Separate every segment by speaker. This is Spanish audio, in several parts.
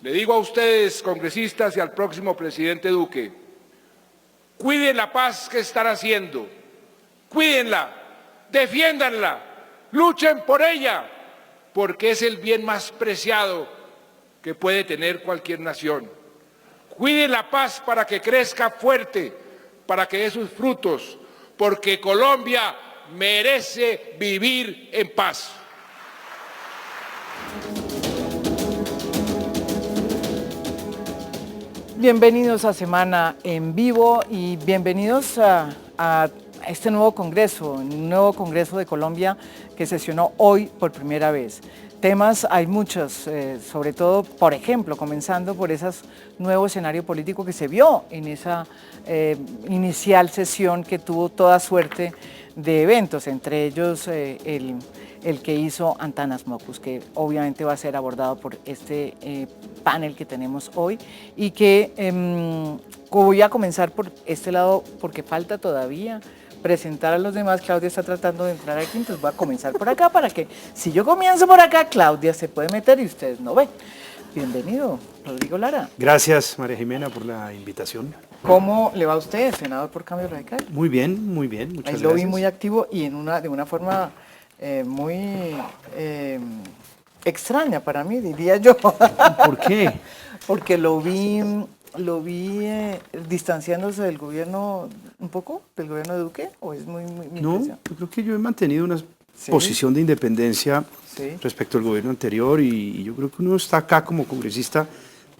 Speaker 1: Le digo a ustedes, congresistas, y al próximo presidente Duque, cuiden la paz que están haciendo, cuídenla, defiéndanla, luchen por ella, porque es el bien más preciado que puede tener cualquier nación. Cuiden la paz para que crezca fuerte, para que dé sus frutos, porque Colombia merece vivir en paz.
Speaker 2: Bienvenidos a Semana en Vivo y bienvenidos a este nuevo congreso, un nuevo congreso de Colombia que sesionó hoy por primera vez. Temas hay muchos, sobre todo, por ejemplo, comenzando por ese nuevo escenario político que se vio en esa inicial sesión que tuvo toda suerte de eventos, entre ellos el que hizo Antanas Mockus, que obviamente va a ser abordado por este panel que tenemos hoy y que voy a comenzar por este lado porque falta todavía presentar a los demás. Claudia está tratando de entrar aquí, entonces voy a comenzar por acá para que si yo comienzo por acá, Claudia se puede meter y ustedes no ven. Bienvenido, Rodrigo Lara.
Speaker 3: Gracias, María Jimena, por la invitación.
Speaker 2: ¿Cómo le va a usted, senador por Cambio Radical?
Speaker 3: Muy bien, muchas gracias.
Speaker 2: Ahí lo vi muy activo y de una forma muy extraña para mí, diría yo.
Speaker 3: ¿Por qué?
Speaker 2: Porque lo vi distanciándose del gobierno un poco, del gobierno de Duque, ¿o es muy
Speaker 3: No,
Speaker 2: impresión?
Speaker 3: yo creo que yo he mantenido una
Speaker 2: ¿Sí?
Speaker 3: posición de independencia respecto al gobierno anterior y yo creo que uno está acá como congresista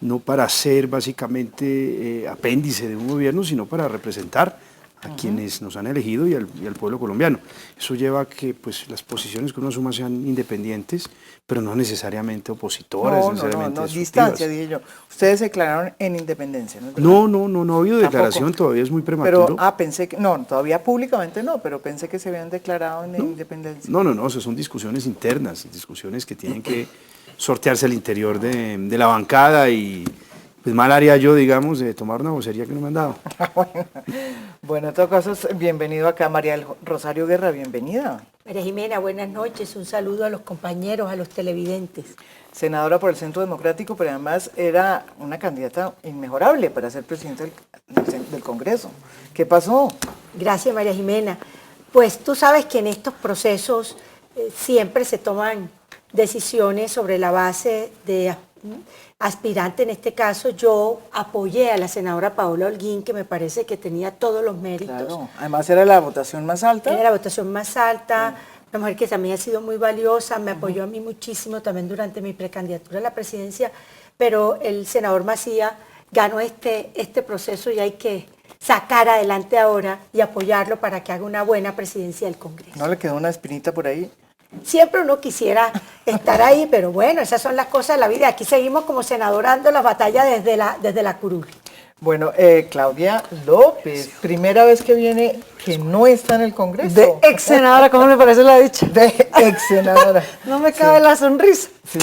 Speaker 3: no para ser básicamente apéndice de un gobierno, sino para representar a quienes nos han elegido y al pueblo colombiano. Eso lleva a que pues, las posiciones que uno asuma sean independientes, pero no necesariamente opositoras,
Speaker 2: No, distancia, dije yo. Ustedes se declararon en independencia, ¿no es verdad?
Speaker 3: No ha habido declaración, todavía es muy prematuro.
Speaker 2: Pero, pensé que, no, todavía públicamente no, pero pensé que se habían declarado en independencia.
Speaker 3: No, eso son discusiones internas, discusiones que tienen que sortearse al interior de la bancada y pues mal haría yo, digamos, de tomar una vocería que no me han dado.
Speaker 2: Bueno, en todo caso, bienvenido acá, María del Rosario Guerra, bienvenida.
Speaker 4: María Jimena, buenas noches, un saludo a los compañeros, a los televidentes.
Speaker 2: Senadora por el Centro Democrático, pero además era una candidata inmejorable para ser presidenta del Congreso. ¿Qué pasó?
Speaker 4: Gracias, María Jimena. Pues tú sabes que en estos procesos siempre se toman decisiones sobre la base de aspirante. En este caso yo apoyé a la senadora Paola Holguín, que me parece que tenía todos los méritos.
Speaker 2: Claro, además era la votación más alta.
Speaker 4: Era la votación más alta, una mujer que también ha sido muy valiosa, me apoyó a mí muchísimo también durante mi precandidatura a la presidencia, pero el senador Macía ganó este proceso y hay que sacar adelante ahora y apoyarlo para que haga una buena presidencia del Congreso.
Speaker 2: ¿No le quedó una espinita por ahí?
Speaker 4: Siempre uno quisiera estar ahí, pero bueno, esas son las cosas de la vida. Aquí seguimos como senador dando la batalla desde la curul.
Speaker 2: Bueno, Claudia López, primera vez que viene que no está en el Congreso.
Speaker 5: De ex senadora, ¿cómo le parece la dicha?
Speaker 2: De ex senadora.
Speaker 5: No me cabe la sonrisa.
Speaker 2: Sí,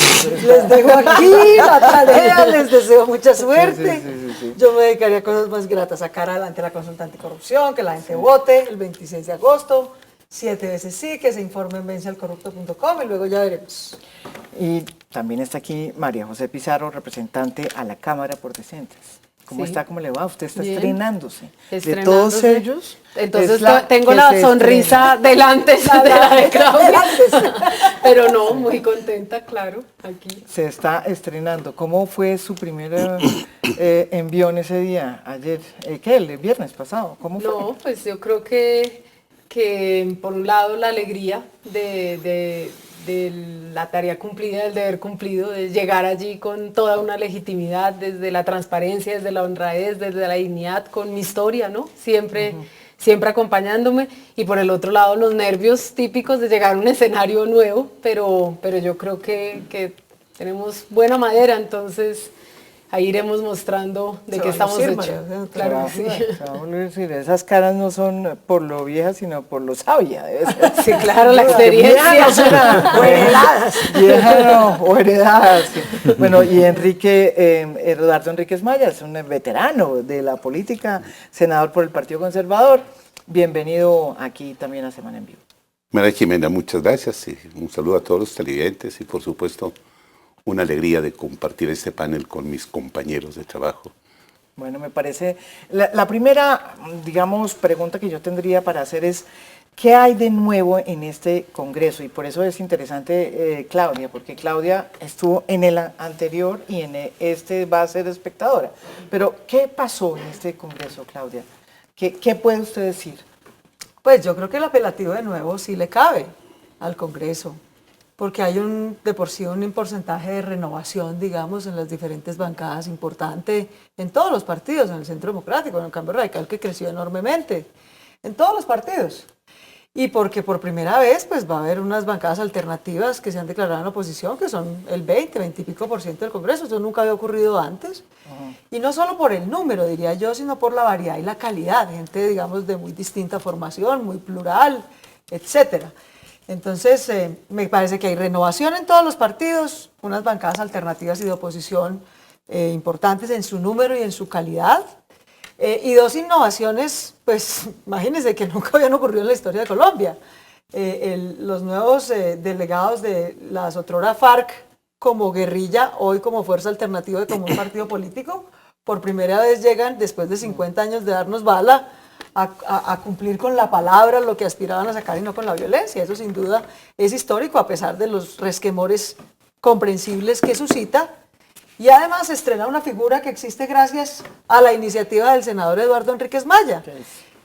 Speaker 5: Les dejo aquí la tarea, les deseo mucha suerte.
Speaker 2: Sí.
Speaker 5: Yo me dedicaría a cosas más gratas, sacar adelante la consulta anticorrupción, que la gente vote el 26 de agosto. 7 veces sí, que se informe en vencialcorrupto.com y luego ya veremos.
Speaker 2: Y también está aquí María José Pizarro, representante a la Cámara por Decentes. ¿Cómo está? ¿Cómo le va? Usted está estrenándose. De todos ellos.
Speaker 5: Entonces tengo la sonrisa delante de la de Claudia. Pero no, muy contenta, claro, aquí.
Speaker 2: Se está estrenando. ¿Cómo fue su primer envión ese día, ayer? ¿Qué? El viernes pasado. ¿Cómo fue?
Speaker 5: No, pues yo creo que por un lado la alegría de la tarea cumplida, del deber cumplido, de llegar allí con toda una legitimidad, desde la transparencia, desde la honradez, desde la dignidad, con mi historia, ¿no? Siempre acompañándome, y por el otro lado los nervios típicos de llegar a un escenario nuevo, pero yo creo que tenemos buena madera, entonces ahí iremos mostrando de qué estamos hechos. Claro que sí.
Speaker 2: Esas caras no son por lo vieja, sino por lo sabia. Debe ser.
Speaker 5: Sí, claro, la experiencia.
Speaker 4: O heredadas.
Speaker 2: Vieja no, o heredadas. Sí. Bueno, y Eduardo Enríquez Maya es un veterano de la política, senador por el Partido Conservador. Bienvenido aquí también a Semana en Vivo.
Speaker 6: María Jimena, muchas gracias y un saludo a todos los televidentes y por supuesto una alegría de compartir este panel con mis compañeros de trabajo.
Speaker 2: Bueno, me parece, la primera, digamos, pregunta que yo tendría para hacer es, ¿qué hay de nuevo en este Congreso? Y por eso es interesante Claudia, porque Claudia estuvo en el anterior y en este va a ser espectadora. Pero, ¿qué pasó en este Congreso, Claudia? ¿Qué puede usted decir?
Speaker 7: Pues yo creo que el apelativo de nuevo sí le cabe al Congreso, porque hay de por sí un porcentaje de renovación, digamos, en las diferentes bancadas importante, en todos los partidos, en el Centro Democrático, en el Cambio Radical, que creció enormemente, en todos los partidos. Y porque por primera vez pues va a haber unas bancadas alternativas que se han declarado en oposición, que son el 20 y pico % del Congreso. Eso nunca había ocurrido antes. Y no solo por el número, diría yo, sino por la variedad y la calidad. Gente, digamos, de muy distinta formación, muy plural, etcétera. Entonces, me parece que hay renovación en todos los partidos, unas bancadas alternativas y de oposición importantes en su número y en su calidad. Y dos innovaciones, pues imagínense que nunca habían ocurrido en la historia de Colombia. Los nuevos delegados de las otrora FARC como guerrilla, hoy como fuerza alternativa como un partido político, por primera vez llegan, después de 50 años de darnos bala, a cumplir con la palabra lo que aspiraban a sacar y no con la violencia. Eso sin duda es histórico, a pesar de los resquemores comprensibles que suscita. Y además estrena una figura que existe gracias a la iniciativa del senador Eduardo Enríquez Maya,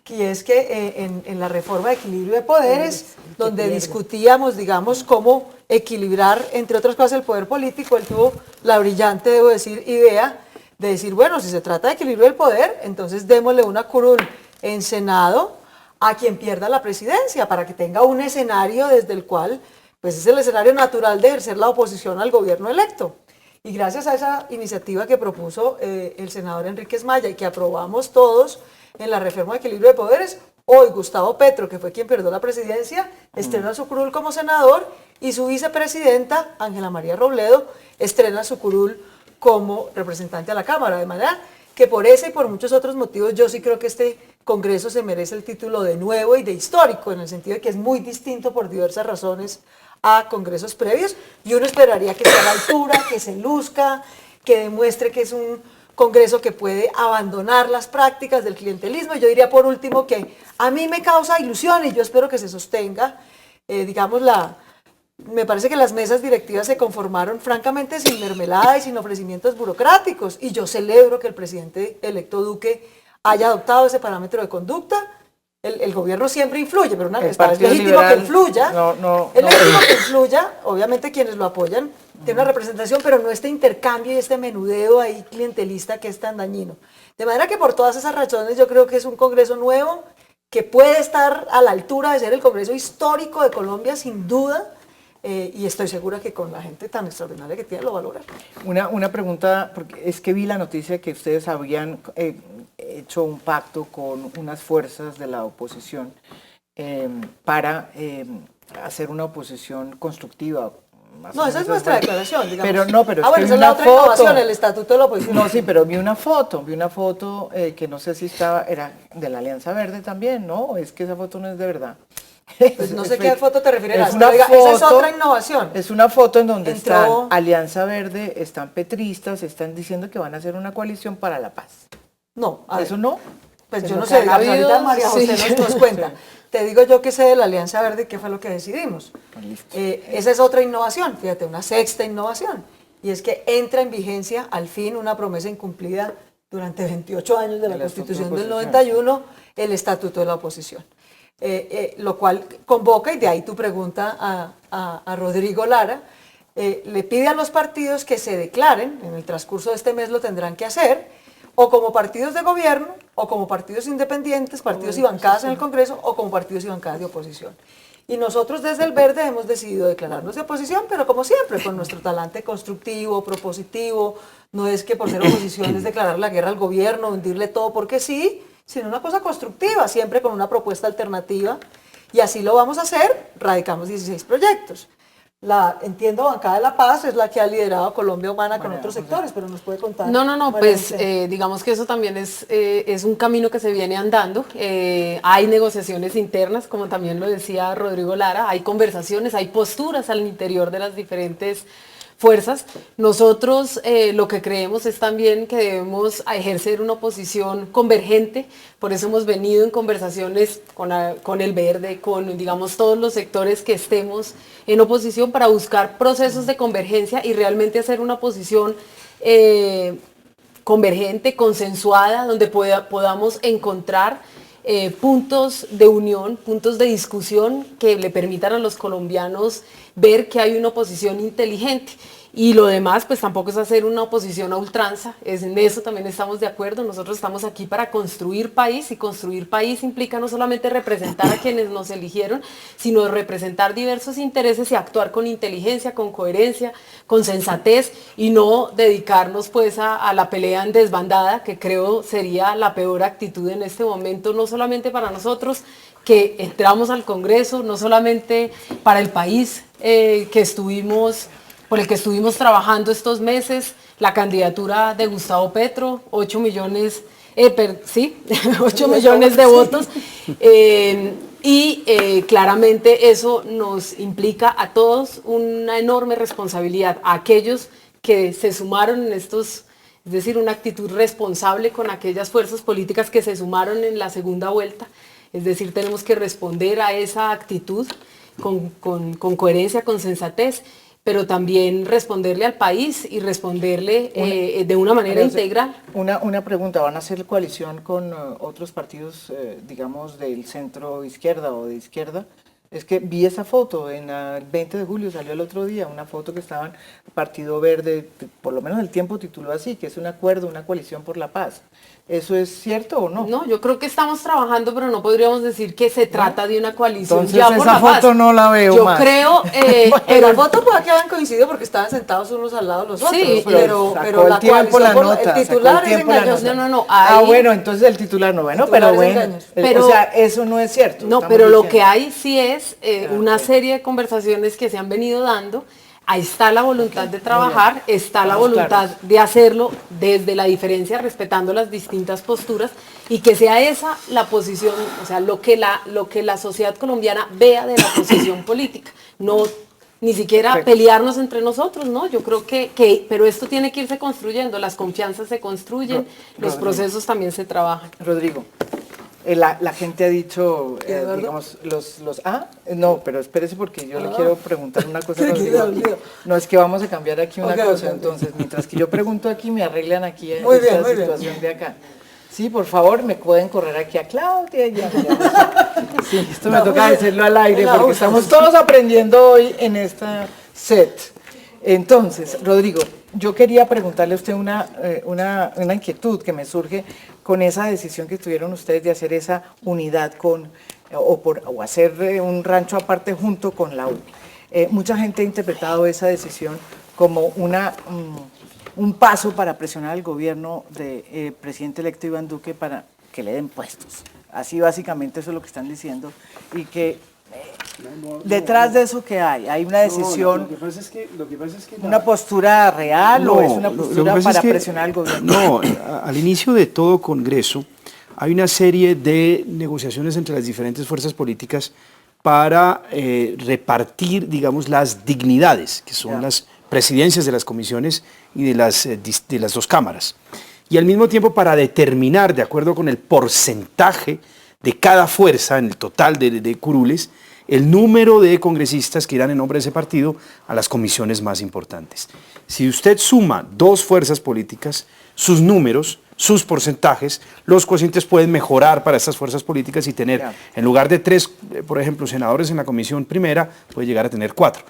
Speaker 7: que es que en la reforma de equilibrio de poderes, donde discutíamos, digamos, cómo equilibrar, entre otras cosas, el poder político, él tuvo la brillante, debo decir, idea de decir, bueno, si se trata de equilibrio del poder, entonces démosle una curul en Senado a quien pierda la presidencia, para que tenga un escenario desde el cual, pues es el escenario natural de ejercer la oposición al gobierno electo. Y gracias a esa iniciativa que propuso el senador Enríquez Maya y que aprobamos todos en la reforma de equilibrio de poderes, hoy Gustavo Petro, que fue quien perdió la presidencia, estrena su curul como senador y su vicepresidenta, Ángela María Robledo, estrena su curul como representante a la Cámara. De manera que por ese y por muchos otros motivos yo sí creo que este Congreso se merece el título de nuevo y de histórico, en el sentido de que es muy distinto por diversas razones a congresos previos, y uno esperaría que esté a la altura, que se luzca, que demuestre que es un congreso que puede abandonar las prácticas del clientelismo. Y yo diría por último que a mí me causa ilusión y yo espero que se sostenga, digamos, me parece que las mesas directivas se conformaron francamente sin mermelada y sin ofrecimientos burocráticos, y yo celebro que el presidente electo Duque haya adoptado ese parámetro de conducta. El gobierno siempre influye, pero es legítimo que influya. Es legítimo que influya, obviamente quienes lo apoyan tienen una representación, pero no este intercambio y este menudeo ahí clientelista que es tan dañino. De manera que por todas esas razones yo creo que es un Congreso nuevo que puede estar a la altura de ser el Congreso histórico de Colombia, sin duda, y estoy segura que con la gente tan extraordinaria que tiene lo valora.
Speaker 2: Una pregunta, porque es que vi la noticia que ustedes habían hecho un pacto con unas fuerzas de la oposición para hacer una oposición constructiva.
Speaker 7: No, esa es nuestra declaración, digamos.
Speaker 2: Pero
Speaker 7: bueno, esa es la otra innovación, el Estatuto de la Oposición.
Speaker 2: No, sí, pero vi una foto que no sé si era de la Alianza Verde también, ¿no? Es que esa foto no es de verdad.
Speaker 7: Pues no sé qué foto te refieres.
Speaker 2: Esa
Speaker 7: es otra innovación.
Speaker 2: Es una foto en donde están Alianza Verde, están petristas, están diciendo que van a hacer una coalición para la paz.
Speaker 7: No,
Speaker 2: ¿eso no?
Speaker 7: Pues yo no sé, ahorita María José nos cuenta. Sí. Te digo yo que sé de la Alianza Verde y qué fue lo que decidimos. Esa es otra innovación, fíjate, una sexta innovación. Y es que entra en vigencia al fin una promesa incumplida durante 28 años de la Constitución del 91, el Estatuto de la Oposición. Lo cual convoca, y de ahí tu pregunta a Rodrigo Lara, le pide a los partidos que se declaren, en el transcurso de este mes lo tendrán que hacer, o como partidos de gobierno, o como partidos independientes, partidos y bancadas en el Congreso, o como partidos y bancadas de oposición. Y nosotros desde el Verde hemos decidido declararnos de oposición, pero como siempre, con nuestro talante constructivo, propositivo. No es que por ser oposición es declarar la guerra al gobierno, hundirle todo porque sí, sino una cosa constructiva, siempre con una propuesta alternativa. Y así lo vamos a hacer, radicamos 16 proyectos. La, entiendo, Bancada de la Paz es la que ha liderado Colombia Humana con otros sectores, pero nos puede contar.
Speaker 5: No, pues digamos que eso también es un camino que se viene andando. Hay negociaciones internas, como también lo decía Rodrigo Lara, hay conversaciones, hay posturas al interior de las diferentes fuerzas. Nosotros lo que creemos es también que debemos ejercer una oposición convergente, por eso hemos venido en conversaciones con el Verde, con digamos todos los sectores que estemos en oposición para buscar procesos de convergencia y realmente hacer una oposición convergente, consensuada, donde podamos encontrar puntos de unión, puntos de discusión que le permitan a los colombianos ver que hay una oposición inteligente. Y lo demás, pues tampoco es hacer una oposición a ultranza, en eso también estamos de acuerdo. Nosotros estamos aquí para construir país, y construir país implica no solamente representar a quienes nos eligieron, sino representar diversos intereses y actuar con inteligencia, con coherencia, con sensatez, y no dedicarnos pues a la pelea en desbandada, que creo sería la peor actitud en este momento, no solamente para nosotros que entramos al Congreso, no solamente para el país por el que estuvimos trabajando estos meses, la candidatura de Gustavo Petro, 8 millones, 8 millones de votos, claramente eso nos implica a todos una enorme responsabilidad, a aquellos que se sumaron en estos, es decir, una actitud responsable con aquellas fuerzas políticas que se sumaron en la segunda vuelta, es decir, tenemos que responder a esa actitud con coherencia, con sensatez, pero también responderle al país y responderle de una manera integral.
Speaker 2: Una pregunta, ¿van a hacer coalición con otros partidos, digamos, del centro izquierda o de izquierda? Es que vi esa foto, en el 20 de julio salió el otro día, una foto que estaban Partido Verde, por lo menos el Tiempo tituló así, que es un acuerdo, una coalición por la paz. ¿Eso es cierto o no?
Speaker 5: No, yo creo que estamos trabajando, pero no podríamos decir que se trata de una coalición.
Speaker 2: Entonces ya por esa foto no la veo
Speaker 5: yo
Speaker 2: más.
Speaker 5: creo,
Speaker 7: pero la foto puede que hayan coincidido porque estaban sentados unos al lado de los otros,
Speaker 5: sí,
Speaker 7: pero
Speaker 2: la
Speaker 7: tiempo,
Speaker 2: la nota,
Speaker 7: el titular es engañoso.
Speaker 5: No.
Speaker 2: Bueno, entonces el titular no, bueno, pero bueno, o sea, eso no es cierto.
Speaker 5: No, pero lo que hay sí es una serie de conversaciones que se han venido dando. Ahí está la voluntad de trabajar, está la voluntad de hacerlo desde la diferencia, respetando las distintas posturas, y que sea esa la posición, o sea, lo que la sociedad colombiana vea de la posición política, no ni siquiera pelearnos entre nosotros, ¿no? Yo creo pero esto tiene que irse construyendo, las confianzas se construyen, los procesos también se trabajan.
Speaker 2: Rodrigo. La gente ha dicho, digamos, no, pero espérese porque yo le quiero preguntar una cosa. No, es que vamos a cambiar aquí una cosa, entonces, mientras que yo pregunto aquí, me arreglan aquí esta situación de acá. Sí, por favor, me pueden correr aquí a Claudia. Sí, esto me toca decirlo al aire porque estamos todos aprendiendo hoy en esta set. Entonces, Rodrigo, yo quería preguntarle a usted una inquietud que me surge con esa decisión que tuvieron ustedes de hacer esa unidad o hacer un rancho aparte junto con la U. Mucha gente ha interpretado esa decisión como un paso para presionar al gobierno del presidente electo Iván Duque para que le den puestos. Así básicamente eso es lo que están diciendo, y que detrás de eso que hay una decisión,
Speaker 3: lo que pasa es que
Speaker 2: una postura real o es una postura para presionar al gobierno.
Speaker 3: No, al inicio de todo Congreso hay una serie de negociaciones entre las diferentes fuerzas políticas para repartir, digamos, las dignidades, que son las presidencias de las comisiones y de las dos cámaras. Y al mismo tiempo para determinar, de acuerdo con el porcentaje de cada fuerza en el total de curules, el número de congresistas que irán en nombre de ese partido a las comisiones más importantes. Si usted suma dos fuerzas políticas, sus números, sus porcentajes, los cocientes pueden mejorar para estas fuerzas políticas y tener, en lugar de 3, por ejemplo, senadores en la comisión primera, puede llegar a tener 4,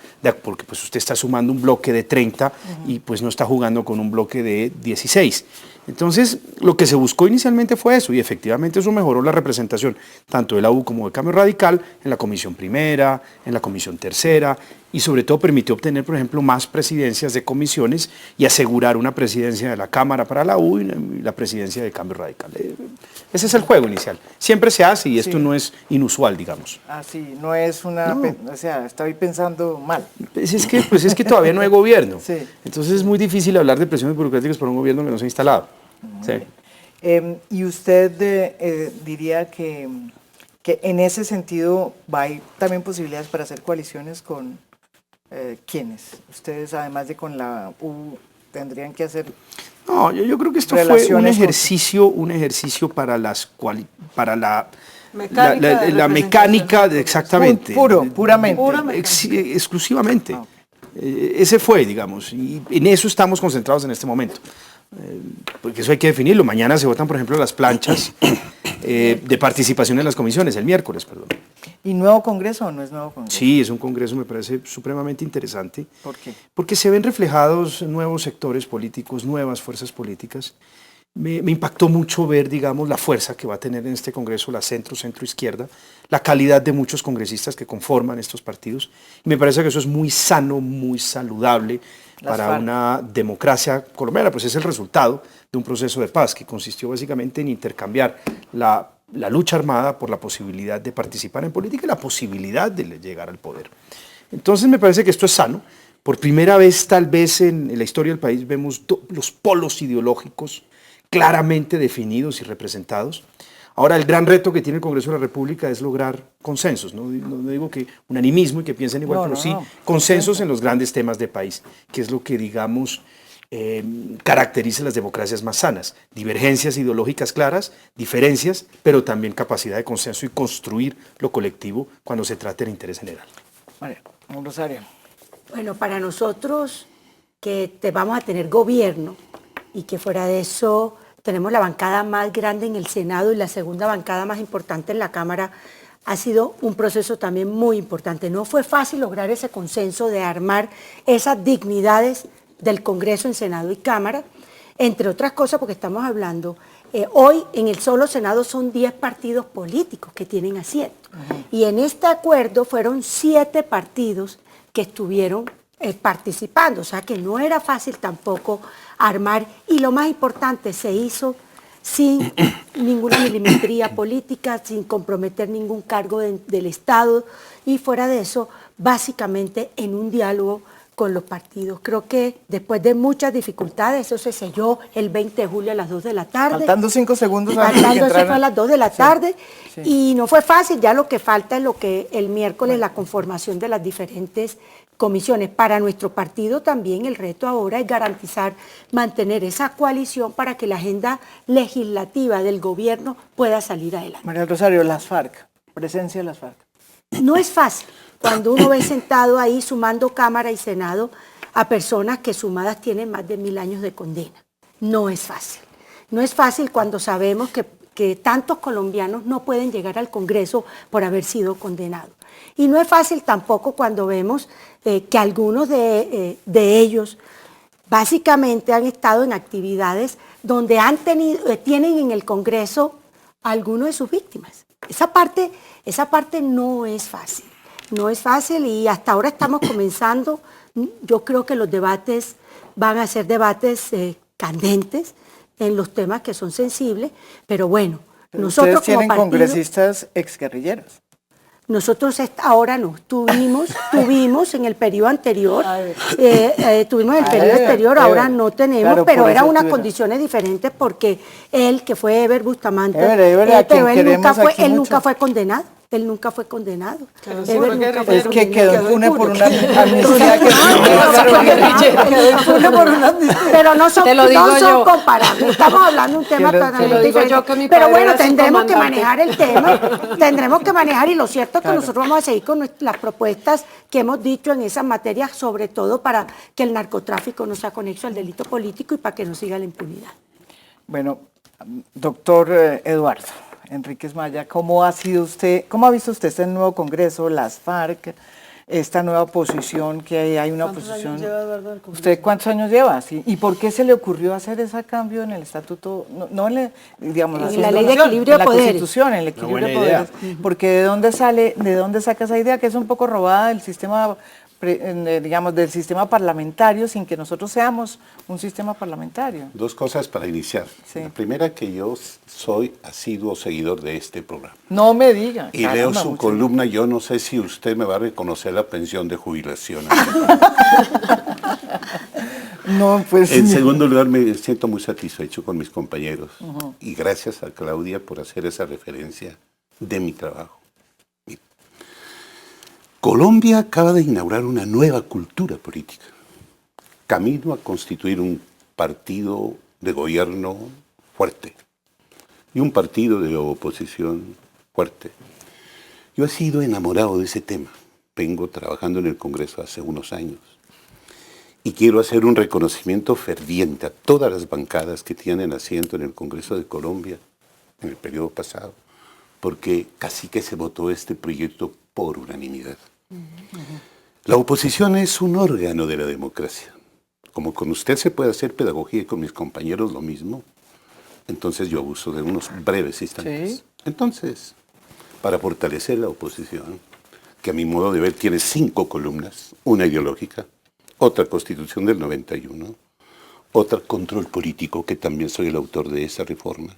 Speaker 3: porque pues usted está sumando un bloque de 30 y pues no está jugando con un bloque de 16. Entonces, lo que se buscó inicialmente fue eso, y efectivamente eso mejoró la representación, tanto de la U como de Cambio Radical, en la Comisión Primera, en la Comisión Tercera, y sobre todo permitió obtener, por ejemplo, más presidencias de comisiones y asegurar una presidencia de la Cámara para la U y la presidencia de Cambio Radical. Ese es el juego inicial. Siempre se hace y esto no es inusual, digamos.
Speaker 2: Ah, sí, no es una... O sea, estoy pensando mal.
Speaker 3: Pues es que todavía no hay gobierno.
Speaker 2: Sí.
Speaker 3: Entonces es muy difícil hablar de presiones burocráticas por un gobierno que no se ha instalado. Sí.
Speaker 2: ¿Y usted diría que en ese sentido hay también posibilidades para hacer coaliciones con quiénes? Ustedes, además de con la U, tendrían que hacer...
Speaker 3: No, yo creo que esto fue un ejercicio para la mecánica, exactamente.
Speaker 2: Puramente.
Speaker 3: Exclusivamente. Ese fue, digamos, y en eso estamos concentrados en este momento. Porque eso hay que definirlo. Mañana se votan, por ejemplo, las planchas de participación en las comisiones, el miércoles, perdón.
Speaker 2: ¿Y nuevo Congreso o no es nuevo Congreso?
Speaker 3: Sí, es un Congreso, me parece supremamente interesante.
Speaker 2: ¿Por qué?
Speaker 3: Porque se ven reflejados nuevos sectores políticos, nuevas fuerzas políticas. Me impactó mucho ver, digamos, la fuerza que va a tener en este Congreso la centro-izquierda, la calidad de muchos congresistas que conforman estos partidos. Y me parece que eso es muy sano, muy saludable para una democracia colombiana, pues es el resultado de un proceso de paz que consistió básicamente en intercambiar la lucha armada por la posibilidad de participar en política y la posibilidad de llegar al poder. Entonces me parece que esto es sano. Por primera vez, tal vez en la historia del país, vemos los polos ideológicos claramente definidos y representados. Ahora, el gran reto que tiene el Congreso de la República es lograr consensos. No digo que unanimismo y que piensen igual, pero sí consensos en los grandes temas de país, que es lo que, digamos, caracteriza las democracias más sanas. Divergencias ideológicas claras, diferencias, pero también capacidad de consenso y construir lo colectivo cuando se trate del interés general.
Speaker 2: María Rosario.
Speaker 4: Bueno, para nosotros que vamos a tener gobierno y que fuera de eso tenemos la bancada más grande en el Senado y la segunda bancada más importante en la Cámara, ha sido un proceso también muy importante. No fue fácil lograr ese consenso de armar esas dignidades del Congreso en Senado y Cámara, entre otras cosas porque estamos hablando, hoy en el solo Senado son 10 partidos políticos que tienen asiento. Y en este acuerdo fueron 7 partidos que estuvieron participando, o sea que no era fácil tampoco armar, y lo más importante, se hizo sin ninguna milimetría política, sin comprometer ningún cargo del Estado, y fuera de eso, básicamente en un diálogo con los partidos. Creo que después de muchas dificultades, eso se selló el 20 de julio a las 2 de la tarde.
Speaker 2: Faltando 5 segundos.
Speaker 4: Faltándose fue a las 2 de la tarde, y no fue fácil, ya lo que falta es lo que el miércoles, la conformación de las diferentes comisiones. Para nuestro partido también el reto ahora es garantizar, mantener esa coalición para que la agenda legislativa del gobierno pueda salir adelante.
Speaker 2: María Rosario, las FARC, presencia de las FARC.
Speaker 4: No es fácil cuando uno ve sentado ahí sumando Cámara y Senado a personas que sumadas tienen más de 1000 años de condena. No es fácil. No es fácil cuando sabemos que tantos colombianos no pueden llegar al Congreso por haber sido condenados. Y no es fácil tampoco cuando vemos que algunos de ellos básicamente han estado en actividades donde tienen en el Congreso a algunos de sus víctimas. Esa parte no es fácil. No es fácil y hasta ahora estamos comenzando. Yo creo que los debates van a ser debates candentes en los temas que son sensibles, pero bueno, nosotros
Speaker 2: ustedes tienen
Speaker 4: como partido,
Speaker 2: congresistas exguerrilleros.
Speaker 4: Nosotros ahora no, tuvimos en el periodo anterior, ahora no tenemos,
Speaker 2: claro,
Speaker 4: pero eran unas condiciones diferentes porque él, que fue Eber Bustamante,
Speaker 2: pero
Speaker 4: él nunca fue condenado. Él nunca fue condenado.
Speaker 2: Es que quedó impune por una amnistía
Speaker 4: pero no son comparables. Estamos hablando de un tema totalmente diferente. Pero bueno, tendremos que manejar el tema. Tendremos que manejar, y lo cierto es que nosotros vamos a seguir con las propuestas que hemos dicho en esas materias, sobre todo para que el narcotráfico no sea conexo al delito político y para que no siga la impunidad.
Speaker 2: Bueno, doctor Eduardo Enríquez Maya, ¿cómo ha visto usted este nuevo Congreso, las FARC, esta nueva posición, que hay una
Speaker 7: ¿Cuántos
Speaker 2: oposición?
Speaker 7: años lleva Eduardo en el Congreso?
Speaker 2: ¿Usted cuántos años lleva? ¿Sí? ¿Y por qué se le ocurrió hacer ese cambio en el estatuto? Digamos,
Speaker 4: En
Speaker 2: haciendo
Speaker 4: la ley de equilibrio
Speaker 2: en
Speaker 4: de
Speaker 2: la
Speaker 4: poderes.
Speaker 2: Constitución, en el equilibrio
Speaker 3: buena
Speaker 2: de poderes. Porque ¿de dónde saca esa idea que es un poco robada del sistema, digamos, del sistema parlamentario, sin que nosotros seamos un sistema parlamentario?
Speaker 6: Dos cosas para iniciar.
Speaker 2: Sí.
Speaker 6: La primera, que yo soy asiduo seguidor de este programa.
Speaker 2: No me diga.
Speaker 6: Y
Speaker 2: caramba,
Speaker 6: leo su
Speaker 2: mucho.
Speaker 6: columna, yo no sé si usted me va a reconocer la pensión de jubilación.
Speaker 2: No, pues...
Speaker 6: En segundo lugar, me siento muy satisfecho con mis compañeros y gracias a Claudia por hacer esa referencia de mi trabajo. Mira, Colombia acaba de inaugurar una nueva cultura política, camino a constituir un partido de gobierno fuerte y un partido de oposición fuerte. Yo he sido enamorado de ese tema. Vengo trabajando en el Congreso hace unos años. Y quiero hacer un reconocimiento ferviente a todas las bancadas que tienen asiento en el Congreso de Colombia en el periodo pasado, porque casi que se votó este proyecto por unanimidad. La oposición es un órgano de la democracia. Como con usted se puede hacer pedagogía y con mis compañeros lo mismo, entonces yo abuso de unos breves instantes.
Speaker 2: Sí.
Speaker 6: Entonces, para fortalecer la oposición, que a mi modo de ver tiene 5 columnas, una ideológica, otra Constitución del 91, otra control político, que también soy el autor de esa reforma,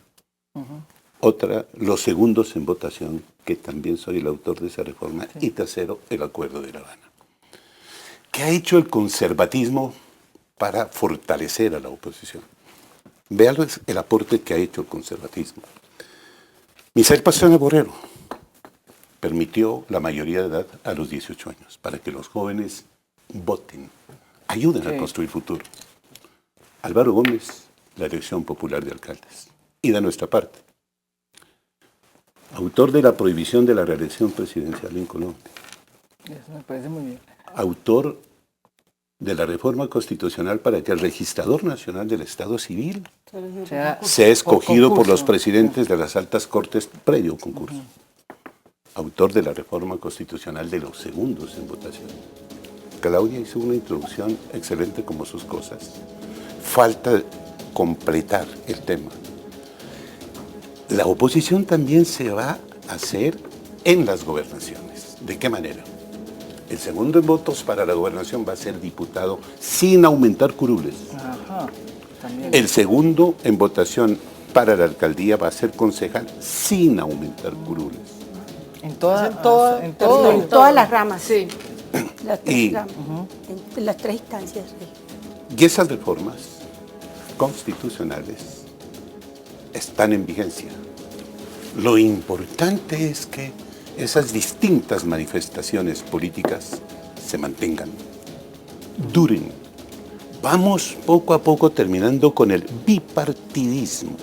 Speaker 6: otra los segundos en votación, que también soy el autor de esa reforma, y tercero, el Acuerdo de La Habana. ¿Qué ha hecho el conservatismo para fortalecer a la oposición? Vean el aporte que ha hecho el conservatismo. Misael Pastrana Borrero permitió la mayoría de edad a los 18 años, para que los jóvenes voten, ayuden a construir futuro. Álvaro Gómez, la elección popular de alcaldes. Y de nuestra parte, autor de la prohibición de la reelección presidencial en Colombia.
Speaker 2: Eso me parece muy bien.
Speaker 6: Autor de la reforma constitucional para que el registrador nacional del Estado Civil sea escogido por los presidentes de las altas cortes previo concurso. Autor de la reforma constitucional de los segundos en votación. Claudia hizo una introducción excelente como sus cosas. Falta completar el tema. La oposición también se va a hacer en las gobernaciones. ¿De qué manera? El segundo en votos para la gobernación va a ser diputado sin aumentar curules.
Speaker 2: Ajá, también.
Speaker 6: El segundo en votación para la alcaldía va a ser concejal sin aumentar curules.
Speaker 2: En
Speaker 4: En todas las ramas.
Speaker 5: Sí.
Speaker 4: Las tres ramas. En las 3 instancias. Sí.
Speaker 6: Y esas reformas constitucionales están en vigencia. Lo importante es que esas distintas manifestaciones políticas se mantengan, duren. Vamos poco a poco terminando con el bipartidismo,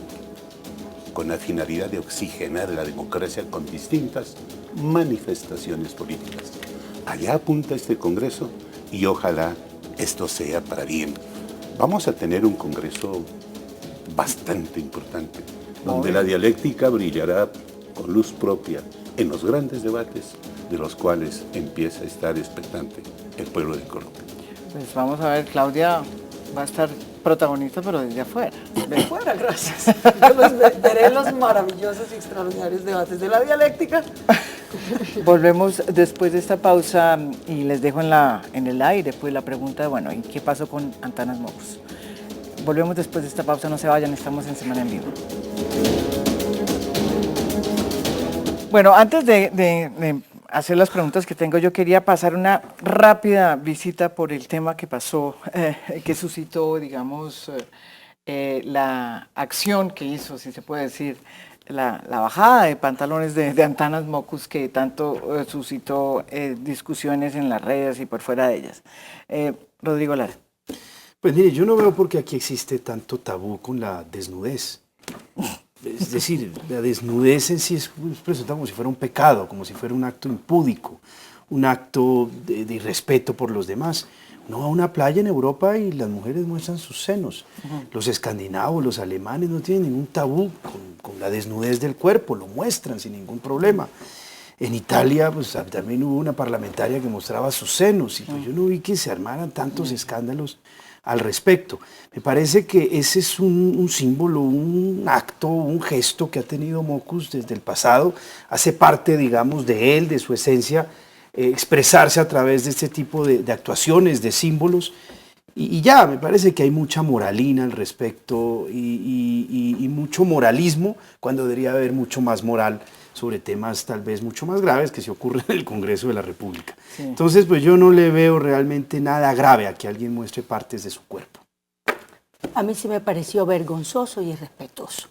Speaker 6: con la finalidad de oxigenar la democracia con distintas manifestaciones políticas. Allá apunta este Congreso y ojalá esto sea para bien. Vamos a tener un Congreso bastante importante, donde la dialéctica brillará con luz propia en los grandes debates de los cuales empieza a estar expectante el pueblo de Colombia.
Speaker 2: Pues vamos a ver, Claudia va a estar protagonista, pero desde afuera.
Speaker 7: Fuera, gracias. Yo veré los maravillosos y extraordinarios debates de la dialéctica.
Speaker 2: Volvemos después de esta pausa y les dejo en el aire pues la pregunta de, bueno, ¿y qué pasó con Antanas Mockus? Volvemos después de esta pausa, no se vayan, estamos en Semana en Vivo. Bueno, antes de hacer las preguntas que tengo, yo quería pasar una rápida visita por el tema que pasó, que suscitó, digamos, la acción que hizo, si se puede decir, la bajada de pantalones de Antanas Mockus, que tanto suscitó discusiones en las redes y por fuera de ellas. Rodrigo Lara.
Speaker 3: Pues mire, yo no veo por qué aquí existe tanto tabú con la desnudez. Es decir, la desnudez en sí es presentada como si fuera un pecado, como si fuera un acto impúdico, un acto de irrespeto por los demás. Uno va a una playa en Europa y las mujeres muestran sus senos. Los escandinavos, los alemanes no tienen ningún tabú con la desnudez del cuerpo, lo muestran sin ningún problema. En Italia, pues también hubo una parlamentaria que mostraba sus senos y pues yo no vi que se armaran tantos escándalos al respecto. Me parece que ese es un símbolo, un acto, un gesto que ha tenido Mockus desde el pasado. Hace parte, digamos, de él, de su esencia, expresarse a través de este tipo de actuaciones, de símbolos. Y ya, me parece que hay mucha moralina al respecto y mucho moralismo, cuando debería haber mucho más moral sobre temas tal vez mucho más graves que se ocurren en el Congreso de la República. Sí. Entonces, pues yo no le veo realmente nada grave a que alguien muestre partes de su cuerpo.
Speaker 4: A mí sí me pareció vergonzoso y irrespetuoso,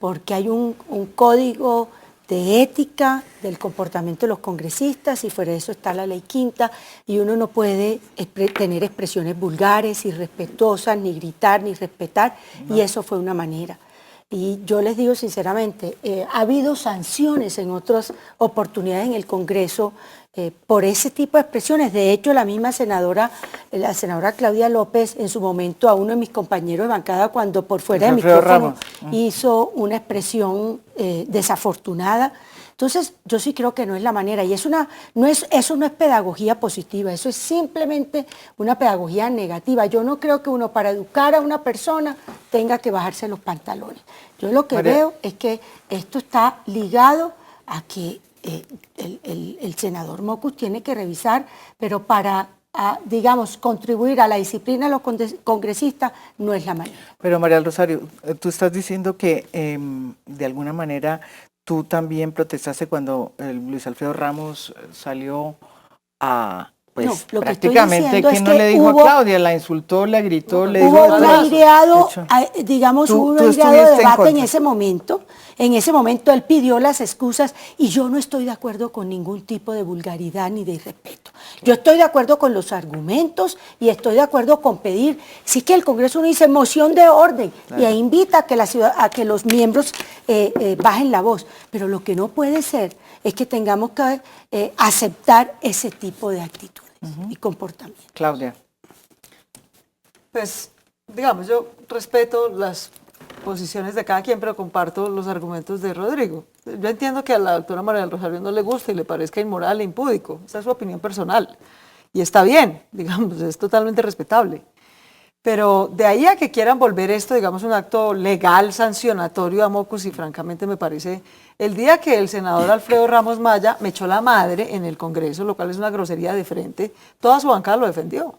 Speaker 4: porque hay un código de ética del comportamiento de los congresistas, y fuera de eso está la ley quinta, y uno no puede tener expresiones vulgares, irrespetuosas, ni gritar, ni respetar, y eso fue una manera. Y yo les digo sinceramente, ha habido sanciones en otras oportunidades en el Congreso por ese tipo de expresiones. De hecho, la misma senadora, la senadora Claudia López, en su momento a uno de mis compañeros de bancada, cuando por fuera del micrófono hizo una expresión desafortunada. Entonces, yo sí creo que no es la manera, y eso no es pedagogía positiva, eso es simplemente una pedagogía negativa. Yo no creo que uno, para educar a una persona, tenga que bajarse los pantalones. Yo lo que veo es que esto está ligado a que el senador Mockus tiene que revisar, pero para, digamos, contribuir a la disciplina de los congresistas no es la manera.
Speaker 2: Pero María del Rosario, tú estás diciendo que de alguna manera tú también protestaste cuando Luis Alfredo Ramos salió a, pues no, prácticamente, que no le dijo a Claudia, la insultó, le gritó, le dijo...
Speaker 4: Hubo un aireado, digamos, hubo un aireado de debate en ese momento. En ese momento él pidió las excusas, y yo no estoy de acuerdo con ningún tipo de vulgaridad ni de irrespeto. Yo estoy de acuerdo con los argumentos y estoy de acuerdo con pedir, sí, que el Congreso no dice moción de orden, claro, y invita a que los miembros bajen la voz. Pero lo que no puede ser es que tengamos que aceptar ese tipo de actitudes y comportamientos.
Speaker 2: Claudia.
Speaker 7: Pues, digamos, yo respeto las posiciones de cada quien, pero comparto los argumentos de Rodrigo. Yo entiendo que a la doctora María del Rosario no le gusta y le parezca inmoral e impúdico. Esa es su opinión personal. Y está bien, digamos, es totalmente respetable. Pero de ahí a que quieran volver esto, digamos, un acto legal, sancionatorio a Mockus, y francamente me parece, el día que el senador Alfredo Ramos Maya me echó la madre en el Congreso, lo cual es una grosería de frente, toda su bancada lo defendió.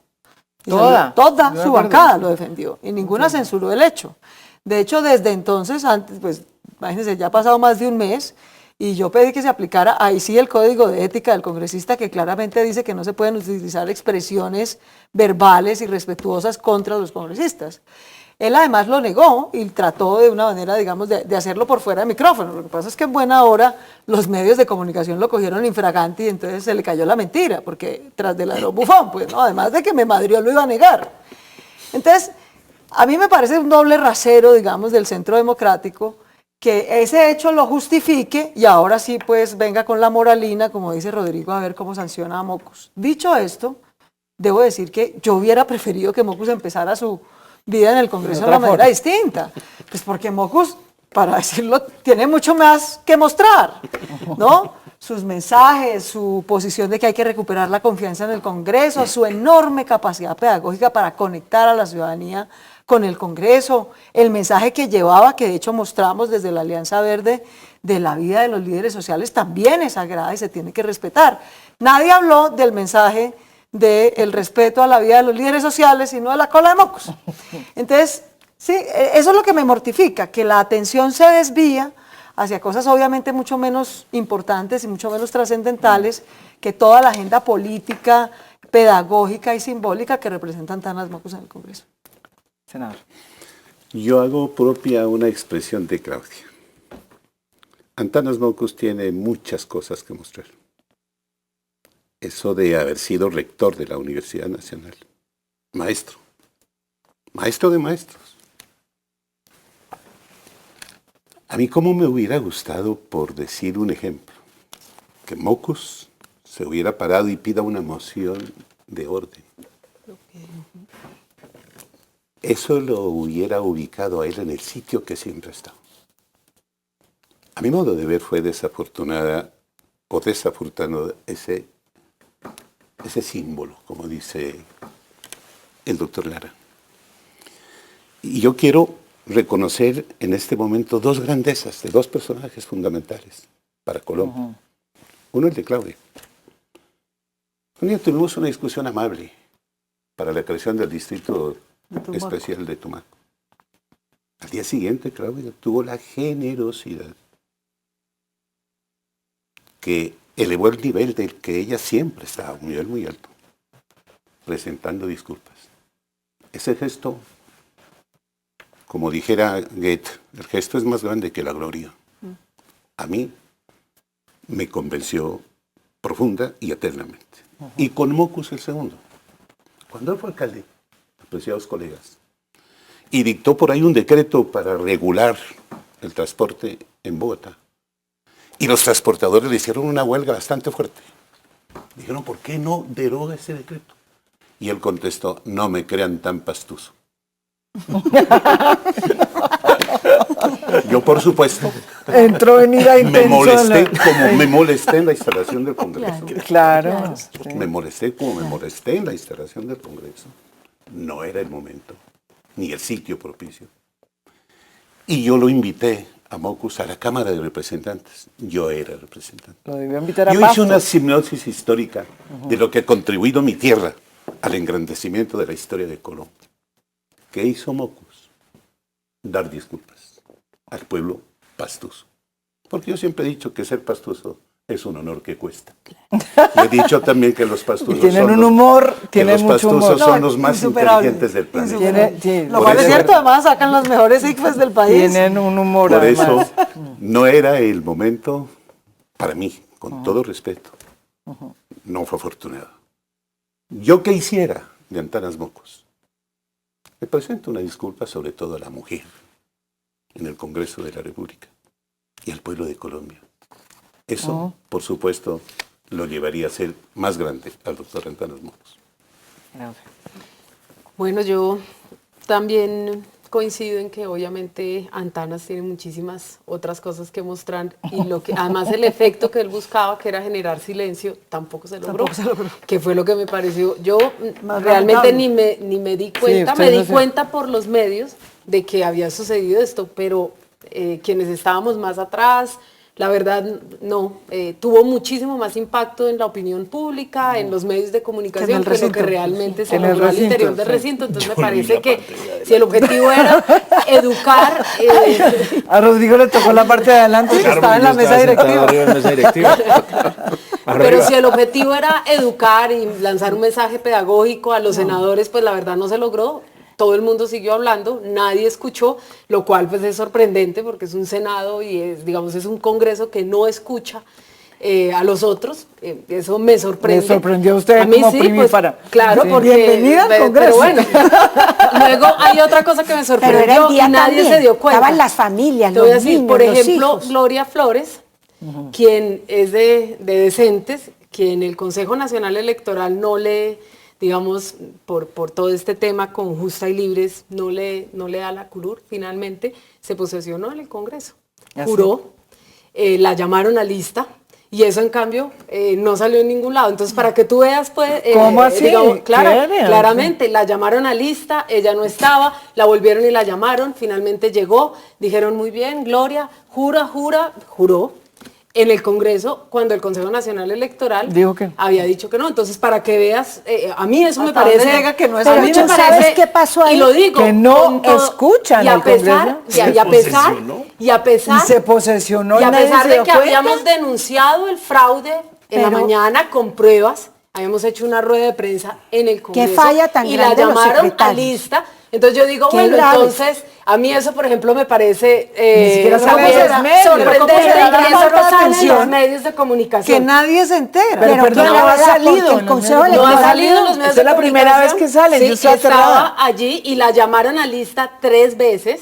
Speaker 7: Toda su bancada lo defendió, y ninguna censuró el hecho. De hecho, desde entonces, antes, pues, imagínense, ya ha pasado más de un mes, y yo pedí que se aplicara ahí sí el código de ética del congresista, que claramente dice que no se pueden utilizar expresiones verbales irrespetuosas contra los congresistas. Él además lo negó y trató de una manera, digamos, de hacerlo por fuera de micrófono. Lo que pasa es que en buena hora los medios de comunicación lo cogieron infragante y entonces se le cayó la mentira, porque tras del ladrón bufón, pues no, además de que me madrió, lo iba a negar. Entonces, a mí me parece un doble rasero, digamos, del Centro Democrático, que ese hecho lo justifique y ahora sí, pues, venga con la moralina, como dice Rodrigo, a ver cómo sanciona a Mockus. Dicho esto, debo decir que yo hubiera preferido que Mockus empezara su vida en el Congreso de una manera distinta. Pues porque Mockus, para decirlo, tiene mucho más que mostrar, ¿no? Sus mensajes, su posición de que hay que recuperar la confianza en el Congreso, su enorme capacidad pedagógica para conectar a la ciudadanía con el Congreso, el mensaje que llevaba, que de hecho mostramos desde la Alianza Verde, de la vida de los líderes sociales, también es sagrada y se tiene que respetar. Nadie habló del mensaje del respeto a la vida de los líderes sociales, sino de la cola de Mockus. Entonces, sí, eso es lo que me mortifica, que la atención se desvía hacia cosas obviamente mucho menos importantes y mucho menos trascendentales que toda la agenda política, pedagógica y simbólica que representan Tanas Mockus en el Congreso.
Speaker 2: Senador.
Speaker 6: Yo hago propia una expresión de Claudia. Antanas Mockus tiene muchas cosas que mostrar. Eso de haber sido rector de la Universidad Nacional. Maestro. Maestro de maestros. A mí cómo me hubiera gustado, por decir un ejemplo, que Mockus se hubiera parado y pida una moción de orden. Eso lo hubiera ubicado a él en el sitio que siempre ha estado. A mi modo de ver fue desafortunada Odessa Furtado ese símbolo, como dice el doctor Lara. Y yo quiero reconocer en este momento dos grandezas de dos personajes fundamentales para Colombia. Uno, el de Claudia. Un día tuvimos una discusión amable para la creación del Distrito Especial de Tumaco. Al día siguiente, Claudia tuvo la generosidad que elevó el nivel del que ella siempre estaba, un nivel muy alto, presentando disculpas. Ese gesto, como dijera Goethe, el gesto es más grande que la gloria. A mí me convenció profunda y eternamente. Y con Mockus el segundo. Cuando él fue alcalde, apreciados colegas, y dictó por ahí un decreto para regular el transporte en Bogotá, y los transportadores le hicieron una huelga bastante fuerte. Dijeron, ¿por qué no deroga ese decreto? Y él contestó, no me crean tan pastuso. Yo, por supuesto,
Speaker 2: Entró en ira
Speaker 6: me
Speaker 2: intensa.
Speaker 6: molesté como me molesté en la instalación del Congreso.
Speaker 2: Claro.
Speaker 6: Me molesté como me molesté en la instalación del Congreso. No era el momento, ni el sitio propicio. Y yo lo invité a Mockus a la Cámara de Representantes. Yo era representante.
Speaker 2: Lo debió invitar a
Speaker 6: Yo hice
Speaker 2: Pastos.
Speaker 6: una simnosis histórica de lo que ha contribuido mi tierra al engrandecimiento de la historia de Colombia. ¿Qué hizo Mockus? Dar disculpas al pueblo pastuso. Porque yo siempre he dicho que ser pastuso es un honor que cuesta. Y he dicho también que los pastusos
Speaker 2: Tienen
Speaker 6: son
Speaker 2: un
Speaker 6: los-
Speaker 2: humor,
Speaker 6: que
Speaker 2: tienen
Speaker 6: los
Speaker 2: mucho
Speaker 6: pastusos
Speaker 2: humor.
Speaker 6: son los más
Speaker 7: Insuperable.
Speaker 6: inteligentes del planeta.
Speaker 2: Tiene-
Speaker 7: Lo
Speaker 6: Por
Speaker 7: cual es
Speaker 6: eso-
Speaker 7: cierto, además sacan los mejores ICFES del país.
Speaker 2: Tienen un humor
Speaker 6: Por
Speaker 2: además.
Speaker 6: eso no era el momento, para mí, con todo respeto, no fue afortunado. ¿Yo qué hiciera de Antanas Mockus? Le presento una disculpa sobre todo a la mujer en el Congreso de la República y al pueblo de Colombia. Eso, por supuesto, lo llevaría a ser más grande al doctor Antanas Mockus.
Speaker 5: Bueno, yo también coincido en que obviamente Antanas tiene muchísimas otras cosas que mostrar y lo que además el efecto que él buscaba, que era generar silencio, tampoco se logró. Que fue lo que me pareció. Yo
Speaker 7: Más
Speaker 5: realmente
Speaker 7: lamentable.
Speaker 5: ni me di cuenta,
Speaker 2: usted
Speaker 5: me
Speaker 2: no
Speaker 5: di
Speaker 2: se-
Speaker 5: cuenta por los medios de que había sucedido esto, pero quienes estábamos más atrás, la verdad no, tuvo muchísimo más impacto en la opinión pública, en los medios de comunicación,
Speaker 7: Que en el
Speaker 5: que lo que
Speaker 7: recinto.
Speaker 5: realmente se
Speaker 2: En el
Speaker 5: logró al
Speaker 2: recinto,
Speaker 5: interior del
Speaker 2: sí.
Speaker 5: recinto. Entonces me parece que si el objetivo era educar,
Speaker 2: A Rodrigo le tocó la parte de adelante.
Speaker 3: Claro,
Speaker 7: estaba en la
Speaker 3: yo
Speaker 7: mesa
Speaker 3: estaba sentado
Speaker 7: directiva.
Speaker 3: arriba en la mesa directiva.
Speaker 5: pero
Speaker 3: Arriba.
Speaker 5: si el objetivo era educar y lanzar un mensaje pedagógico a los senadores, pues la verdad no se logró. Todo el mundo siguió hablando, nadie escuchó, lo cual pues es sorprendente porque es un Senado y es, digamos, es un Congreso que no escucha a los otros. Eso me sorprende.
Speaker 2: Le sorprendió a usted
Speaker 5: A mí
Speaker 2: como
Speaker 5: sí,
Speaker 2: primípara.
Speaker 5: pues, claro,
Speaker 2: Sí.
Speaker 5: porque...
Speaker 7: Bienvenida al
Speaker 5: pero
Speaker 7: Congreso.
Speaker 5: bueno. Luego hay otra cosa que me
Speaker 4: Pero era el
Speaker 5: sorprendió y
Speaker 4: día
Speaker 5: nadie
Speaker 4: también.
Speaker 5: se dio cuenta.
Speaker 4: Estaban las familias,
Speaker 5: Te voy a
Speaker 4: los
Speaker 5: decir,
Speaker 4: niños,
Speaker 5: por
Speaker 4: los
Speaker 5: ejemplo,
Speaker 4: hijos.
Speaker 5: Gloria Flores, quien es de Decentes, quien el Consejo Nacional Electoral no le, digamos, por todo este tema con Justa y Libres, no le da la curul, finalmente se posesionó en el Congreso.
Speaker 2: ¿Ah,
Speaker 5: Juró, la llamaron a lista, y eso en cambio no salió en ningún lado. Entonces, para que tú veas, pues...
Speaker 2: ¿Cómo así?
Speaker 5: Claro,
Speaker 2: ¿Qué?
Speaker 5: claramente, la llamaron a lista, ella no estaba, la volvieron y la llamaron, finalmente llegó, dijeron muy bien, Gloria, juró en el Congreso cuando el Consejo Nacional Electoral
Speaker 2: Dijo que-
Speaker 5: había dicho que no. Entonces, para que veas, a mí eso me
Speaker 7: ¿Hasta dónde
Speaker 5: parece...
Speaker 7: llega que no es
Speaker 5: a
Speaker 7: Pero
Speaker 5: mí
Speaker 7: tú
Speaker 5: me
Speaker 4: sabes qué pasó ahí?
Speaker 5: Y lo digo.
Speaker 2: Que no
Speaker 5: con todo-
Speaker 2: escuchan
Speaker 5: y a
Speaker 2: al
Speaker 5: pesar,
Speaker 2: Congreso.
Speaker 5: y a pesar, y a pesar...
Speaker 2: Y se posesionó
Speaker 5: Y a
Speaker 2: nadie
Speaker 5: pesar
Speaker 2: se
Speaker 5: de
Speaker 2: dio
Speaker 5: que
Speaker 2: cuenta.
Speaker 5: habíamos denunciado el fraude en la
Speaker 4: Pero-
Speaker 5: mañana con pruebas, habíamos hecho una rueda de prensa en el Congreso
Speaker 4: falla tan
Speaker 5: y la
Speaker 4: grande los
Speaker 5: llamaron a
Speaker 4: secretarios.
Speaker 5: lista. Entonces yo digo,
Speaker 4: Qué
Speaker 5: bueno,
Speaker 4: grave.
Speaker 5: entonces a mí eso, por ejemplo, me parece
Speaker 2: Ni siquiera sale
Speaker 5: también
Speaker 2: en los medios.
Speaker 5: sorprendente
Speaker 7: ¿Cómo será la
Speaker 5: que eso
Speaker 7: falta
Speaker 5: no
Speaker 7: de
Speaker 5: sale en los
Speaker 7: atención?
Speaker 5: medios de
Speaker 7: Que
Speaker 5: comunicación.
Speaker 7: nadie se entera.
Speaker 2: Pero perdón,
Speaker 4: no
Speaker 2: no ha
Speaker 4: ha
Speaker 2: salido
Speaker 4: porque el
Speaker 2: en los
Speaker 4: Consejo
Speaker 2: medios.
Speaker 5: No ha
Speaker 4: Electoral
Speaker 5: salido en los medios
Speaker 2: Esta es
Speaker 5: de
Speaker 2: la primera vez
Speaker 5: comunicación.
Speaker 2: que sale,
Speaker 5: Sí,
Speaker 2: yo estoy
Speaker 5: estaba
Speaker 2: aterrada.
Speaker 5: allí y la llamaron a lista 3 veces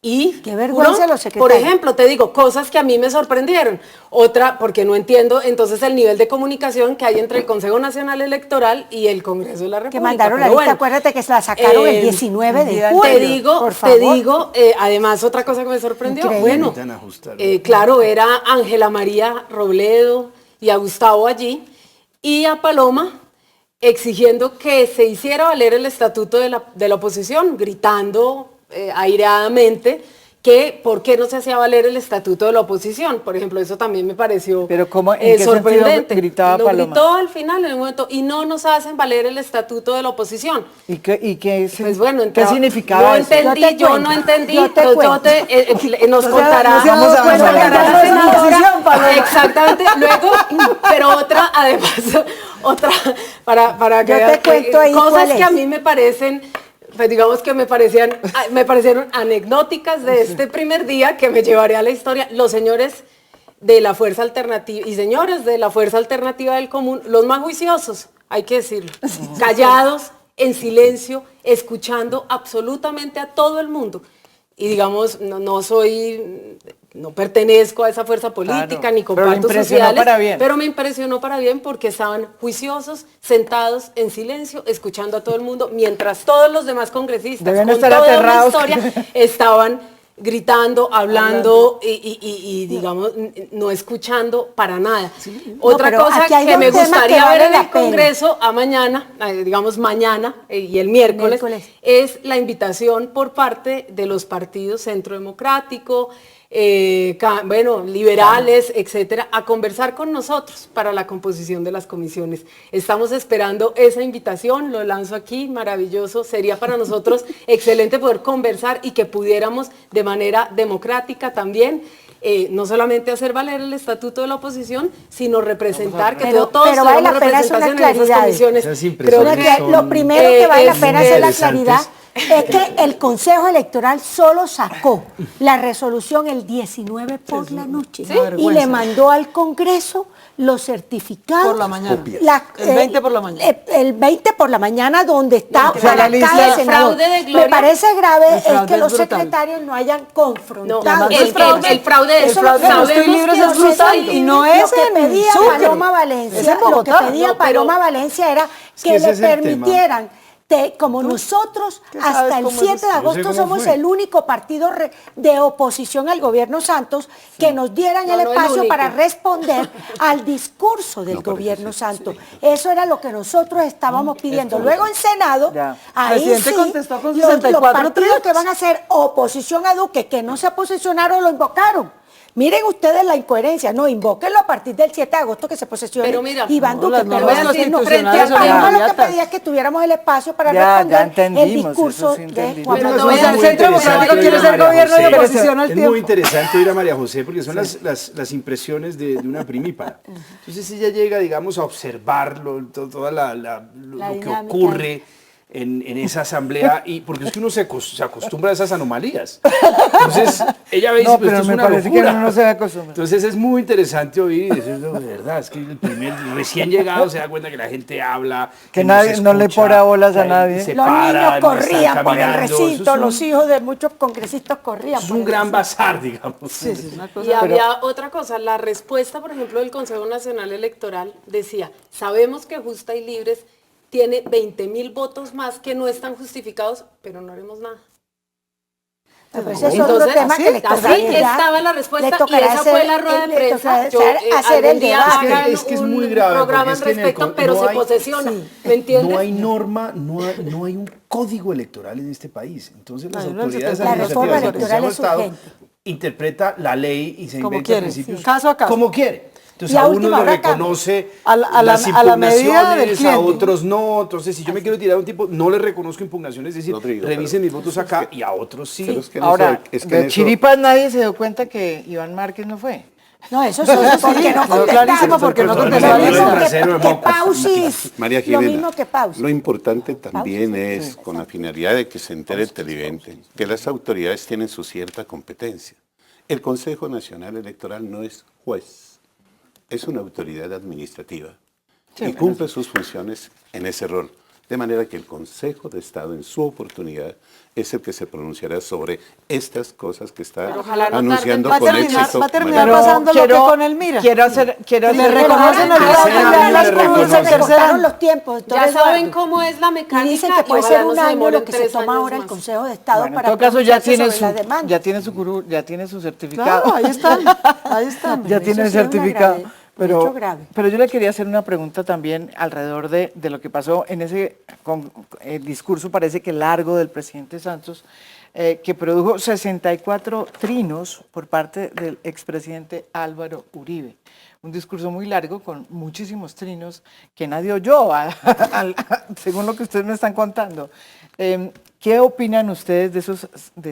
Speaker 5: Y,
Speaker 4: Qué vergüenza los
Speaker 5: por
Speaker 4: secretarios.
Speaker 5: ejemplo, te digo, cosas que a mí me sorprendieron. Otra, porque no entiendo entonces el nivel de comunicación que hay entre el Consejo Nacional Electoral y el Congreso de la República.
Speaker 4: Que mandaron la
Speaker 5: Pero
Speaker 4: lista,
Speaker 5: bueno,
Speaker 4: acuérdate que se la sacaron el 19 de julio. por favor.
Speaker 5: Te digo, además otra cosa que me sorprendió,
Speaker 4: Increíble.
Speaker 5: bueno,
Speaker 3: Necesitan ajustar.
Speaker 5: claro, era Ángela María Robledo y a Gustavo allí, y a Paloma exigiendo que se hiciera valer el estatuto de la oposición, gritando aireadamente que por qué no se hacía valer el estatuto de la oposición. Por ejemplo, eso también me pareció
Speaker 2: Pero ¿cómo, en qué
Speaker 5: sorprendente.
Speaker 2: sentido gritaba
Speaker 5: Lo
Speaker 2: Paloma?
Speaker 5: gritó al final, en el momento, y no nos hacen valer el estatuto de la oposición.
Speaker 2: ¿Y qué,
Speaker 5: Pues bueno,
Speaker 2: qué significaba
Speaker 5: no
Speaker 2: eso?
Speaker 5: entendí, yo no entendí, nos contará,
Speaker 2: no se ha dado
Speaker 5: nos
Speaker 2: cuenta
Speaker 5: contará
Speaker 2: que
Speaker 5: la
Speaker 2: estamos en
Speaker 5: senadora.
Speaker 7: oposición, Paloma.
Speaker 5: Exactamente, luego, pero otra, además, otra, para que
Speaker 4: Yo te
Speaker 5: veas que
Speaker 4: cuento ahí
Speaker 5: cosas
Speaker 4: cuál
Speaker 5: que
Speaker 4: es.
Speaker 5: a mí me parecen, pues digamos que me parecieron anecdóticas de este primer día que me llevaré a la historia. Los señores de la Fuerza Alternativa y señoras de la Fuerza Alternativa del Común, los más juiciosos, hay que decirlo, callados, en silencio, escuchando absolutamente a todo el mundo. Y digamos, no pertenezco a esa fuerza política,
Speaker 2: Claro,
Speaker 5: ni
Speaker 2: pero le
Speaker 5: comparto sus
Speaker 2: impresionó
Speaker 5: ideales,
Speaker 2: para bien.
Speaker 5: pero me impresionó para bien porque estaban juiciosos, sentados en silencio, escuchando a todo el mundo, mientras todos los demás congresistas,
Speaker 2: Deben
Speaker 5: con
Speaker 2: estar
Speaker 5: toda una
Speaker 2: aterrados.
Speaker 5: historia, estaban gritando, hablando y digamos, no escuchando para nada. Otra
Speaker 4: pero
Speaker 5: cosa
Speaker 4: aquí hay
Speaker 5: que
Speaker 4: dos
Speaker 5: me
Speaker 4: temas
Speaker 5: gustaría
Speaker 4: que
Speaker 5: ver
Speaker 4: valen
Speaker 5: en
Speaker 4: la
Speaker 5: el
Speaker 4: pena.
Speaker 5: Congreso a mañana, digamos mañana y el miércoles, es la invitación por parte de los partidos Centro Democrático, liberales, etcétera, a conversar con nosotros para la composición de las comisiones. Estamos esperando esa invitación, lo lanzo aquí, maravilloso, sería para nosotros excelente poder conversar y que pudiéramos de manera democrática también, no solamente hacer valer el estatuto de la oposición, sino representar que
Speaker 4: Pero
Speaker 5: todos
Speaker 4: vale
Speaker 5: tenemos
Speaker 4: la pena hacer
Speaker 5: representación
Speaker 4: unas
Speaker 5: en esas
Speaker 4: claridades.
Speaker 5: comisiones.
Speaker 3: Esas
Speaker 5: Creo
Speaker 3: impresiones
Speaker 5: que
Speaker 3: son-
Speaker 4: Lo primero que vale la
Speaker 5: es
Speaker 4: pena hacer la
Speaker 3: interesantes.
Speaker 4: claridad es que el Consejo Electoral solo sacó la resolución el 19 por la noche
Speaker 7: una
Speaker 4: y
Speaker 7: vergüenza.
Speaker 4: le mandó al Congreso los certificados.
Speaker 7: Por la mañana.
Speaker 3: Copias.
Speaker 7: El 20 por la mañana.
Speaker 4: El 20 por la mañana donde está
Speaker 2: O sea, la lista-
Speaker 4: redactada el senador.
Speaker 5: fraude de Gloria.
Speaker 4: Me parece grave
Speaker 7: El
Speaker 4: es
Speaker 7: fraude
Speaker 4: que
Speaker 7: es
Speaker 4: los
Speaker 7: brutal.
Speaker 4: secretarios no hayan confrontado.
Speaker 5: No,
Speaker 7: además
Speaker 5: el
Speaker 7: es fraude.
Speaker 5: fraude es
Speaker 4: Eso lo
Speaker 7: fraude de los
Speaker 5: sabemos
Speaker 7: libres
Speaker 5: que
Speaker 7: es
Speaker 5: los
Speaker 7: brutal
Speaker 5: hay
Speaker 7: y no
Speaker 4: lo
Speaker 7: es
Speaker 4: que
Speaker 7: en
Speaker 4: pedía
Speaker 7: Sucre,
Speaker 4: Paloma
Speaker 7: es
Speaker 4: Valencia,
Speaker 7: en
Speaker 4: lo que
Speaker 7: Bogotá.
Speaker 4: pedía
Speaker 5: No, pero-
Speaker 4: Paloma Valencia era
Speaker 3: que
Speaker 4: que
Speaker 3: ese
Speaker 4: le
Speaker 3: es el tema.
Speaker 4: permitieran, como nosotros
Speaker 7: ¿Qué sabes
Speaker 4: hasta el
Speaker 7: cómo es
Speaker 4: 7 de
Speaker 7: eso?
Speaker 3: Yo sé
Speaker 4: agosto
Speaker 3: cómo
Speaker 4: somos
Speaker 3: fue.
Speaker 4: el único partido de oposición al gobierno Santos que nos dieran
Speaker 5: No,
Speaker 4: el
Speaker 5: no el
Speaker 4: espacio
Speaker 5: único.
Speaker 4: para responder al discurso del gobierno Santo. Eso era lo que nosotros estábamos pidiendo. Luego en Senado,
Speaker 2: Ya.
Speaker 4: ahí
Speaker 7: Presidente
Speaker 4: sí,
Speaker 7: contestó con
Speaker 4: los
Speaker 7: 64
Speaker 4: partidos
Speaker 7: triunfos.
Speaker 4: que van a hacer oposición a Duque, que no se posicionaron, lo invocaron. Miren ustedes la incoherencia, no, invóquenlo a partir del 7 de agosto que se posesione
Speaker 5: Pero mira,
Speaker 4: Iván
Speaker 7: no,
Speaker 4: Duque.
Speaker 7: las
Speaker 4: Pero
Speaker 7: normas
Speaker 4: es decir, no,
Speaker 7: constitucionales
Speaker 4: frente a Paloma
Speaker 7: son
Speaker 4: lo que
Speaker 7: inmediatas.
Speaker 4: pedía es que tuviéramos el espacio para
Speaker 2: Ya
Speaker 4: responder el
Speaker 2: entendimos,
Speaker 4: discurso
Speaker 2: eso sí
Speaker 4: de
Speaker 2: entendimos.
Speaker 4: Juan
Speaker 5: Pero
Speaker 4: Manuel
Speaker 5: te voy a
Speaker 4: Santos.
Speaker 7: El Centro Democrático quiere ser gobierno y
Speaker 2: Pero
Speaker 7: oposición al
Speaker 3: Es
Speaker 7: tiempo.
Speaker 3: muy interesante oír a María José porque son las impresiones de una primípara. Entonces ella llega, digamos, a observar toda lo que
Speaker 4: dinámica.
Speaker 3: ocurre en esa asamblea y porque es que uno se acostumbra a esas anomalías. Entonces ella ve y dice,
Speaker 2: No,
Speaker 3: pues,
Speaker 2: pero
Speaker 3: esto es
Speaker 2: me
Speaker 3: una
Speaker 2: parece que
Speaker 3: locura.
Speaker 2: uno no se acostumbra.
Speaker 3: Entonces es muy interesante oír y decir, no, de verdad, es que el recién llegado se da cuenta que la gente habla,
Speaker 2: Que
Speaker 3: no
Speaker 2: nadie-
Speaker 3: se
Speaker 2: no le
Speaker 3: escucha,
Speaker 2: pone bolas a
Speaker 3: que
Speaker 2: nadie.
Speaker 3: se
Speaker 4: Los
Speaker 3: para,
Speaker 4: niños
Speaker 3: no están
Speaker 4: corrían por el
Speaker 3: caminando, eso
Speaker 4: recinto,
Speaker 3: es un-
Speaker 4: los hijos de muchos congresistas corrían.
Speaker 3: es
Speaker 4: por
Speaker 3: un
Speaker 4: el
Speaker 3: gran
Speaker 4: recinto.
Speaker 3: bazar, digamos.
Speaker 5: Y había otra cosa, la respuesta, por ejemplo, del Consejo Nacional Electoral decía, sabemos que Justa y Libres tiene 20.000 votos más que no están justificados, pero no haremos nada.
Speaker 4: Pero ese es otro tema que le tocará
Speaker 5: así
Speaker 4: ya-
Speaker 5: estaba la
Speaker 4: le
Speaker 5: respuesta y
Speaker 4: tocará
Speaker 5: esa
Speaker 4: hacer-
Speaker 5: fue la rueda de
Speaker 4: le
Speaker 5: prensa.
Speaker 4: tocará
Speaker 5: Yo,
Speaker 4: hacer
Speaker 5: algún
Speaker 4: el
Speaker 5: día
Speaker 4: debate.
Speaker 5: hagan
Speaker 3: Es que es
Speaker 5: un
Speaker 3: muy grave,
Speaker 5: programa
Speaker 3: porque
Speaker 5: al
Speaker 3: es que en el
Speaker 5: respecto, pero
Speaker 3: no
Speaker 5: se
Speaker 3: hay-
Speaker 5: posesiona,
Speaker 4: sí.
Speaker 5: ¿me entiendes?
Speaker 3: No hay norma, no hay un código electoral en este país. Entonces las
Speaker 7: Hay una
Speaker 3: autoridades
Speaker 7: La
Speaker 4: reforma
Speaker 3: administrativas del
Speaker 4: electoral
Speaker 3: Consejo de
Speaker 4: es
Speaker 3: Estado
Speaker 4: urgente.
Speaker 3: interpreta la ley y se
Speaker 7: Como
Speaker 3: inventa
Speaker 7: quiere,
Speaker 3: principios
Speaker 7: sí. Caso a caso.
Speaker 3: como quiere. Entonces
Speaker 4: Y a
Speaker 3: a uno
Speaker 4: última
Speaker 3: le
Speaker 4: hora cambia.
Speaker 3: reconoce
Speaker 7: A la
Speaker 3: las
Speaker 7: medida del
Speaker 3: impugnaciones, a
Speaker 7: cliente.
Speaker 3: otros no. Entonces si yo me quiero tirar a un tipo, no le reconozco impugnaciones, es decir,
Speaker 6: Rodrigo,
Speaker 3: revisen
Speaker 6: pero-
Speaker 3: mis votos acá y a otros sí.
Speaker 6: Pero es que en
Speaker 2: Ahora,
Speaker 6: eso- es que
Speaker 2: de
Speaker 6: en eso-
Speaker 2: chiripas nadie se dio cuenta que Iván Márquez no fue.
Speaker 4: No, eso es porque no
Speaker 7: quedó clarísimo porque no
Speaker 4: contestamos.
Speaker 7: contestó
Speaker 4: Lo
Speaker 7: la
Speaker 4: mismo
Speaker 7: lista.
Speaker 4: que Pausis.
Speaker 6: María
Speaker 4: Lo
Speaker 6: Jimena,
Speaker 4: mismo que Pausis.
Speaker 6: lo importante también
Speaker 4: Pausis,
Speaker 6: es, con la finalidad de que se entere el televidente, que las autoridades tienen su cierta competencia. El Consejo Nacional Electoral no es juez, es una autoridad administrativa y cumple sus funciones en ese rol. De manera que el Consejo de Estado en su oportunidad es el que se pronunciará sobre estas cosas que está
Speaker 5: ojalá no
Speaker 6: anunciando
Speaker 5: tarden.
Speaker 6: con éxito.
Speaker 7: Va a terminar
Speaker 6: María.
Speaker 7: pasando lo que con el Mira.
Speaker 2: Quiero hacer
Speaker 7: Le reconocen el
Speaker 4: Ahora
Speaker 7: grado
Speaker 4: ya
Speaker 7: de
Speaker 4: las
Speaker 7: las
Speaker 4: cosas
Speaker 7: cosas
Speaker 4: se
Speaker 7: tercer
Speaker 4: cortaron
Speaker 7: año.
Speaker 4: los tiempos, doctor
Speaker 5: Ya
Speaker 4: Eduardo.
Speaker 5: saben cómo es la
Speaker 4: Y
Speaker 5: mecánica.
Speaker 4: dicen que puede
Speaker 5: ojalá
Speaker 4: ser
Speaker 5: no
Speaker 4: un
Speaker 5: se
Speaker 4: año
Speaker 5: demoren
Speaker 4: lo que se
Speaker 5: 3
Speaker 4: toma
Speaker 5: años
Speaker 4: ahora el
Speaker 5: más.
Speaker 4: Consejo de Estado
Speaker 2: Bueno, en
Speaker 4: para
Speaker 2: todo caso ya
Speaker 4: pronunciarse
Speaker 2: tiene
Speaker 4: sobre
Speaker 2: su,
Speaker 4: las demandas.
Speaker 2: ya tiene su certificado.
Speaker 7: Claro, ahí están, ahí están.
Speaker 2: Ya tiene el
Speaker 4: Eso sí es una
Speaker 2: certificado.
Speaker 4: grave, un hecho grave.
Speaker 2: Pero yo le quería hacer una pregunta también alrededor de lo que pasó en ese discurso, parece que largo, del presidente Santos, que produjo 64 trinos por parte del expresidente Álvaro Uribe. Un discurso muy largo con muchísimos trinos que nadie oyó, según lo que ustedes me están contando. ¿Qué opinan ustedes de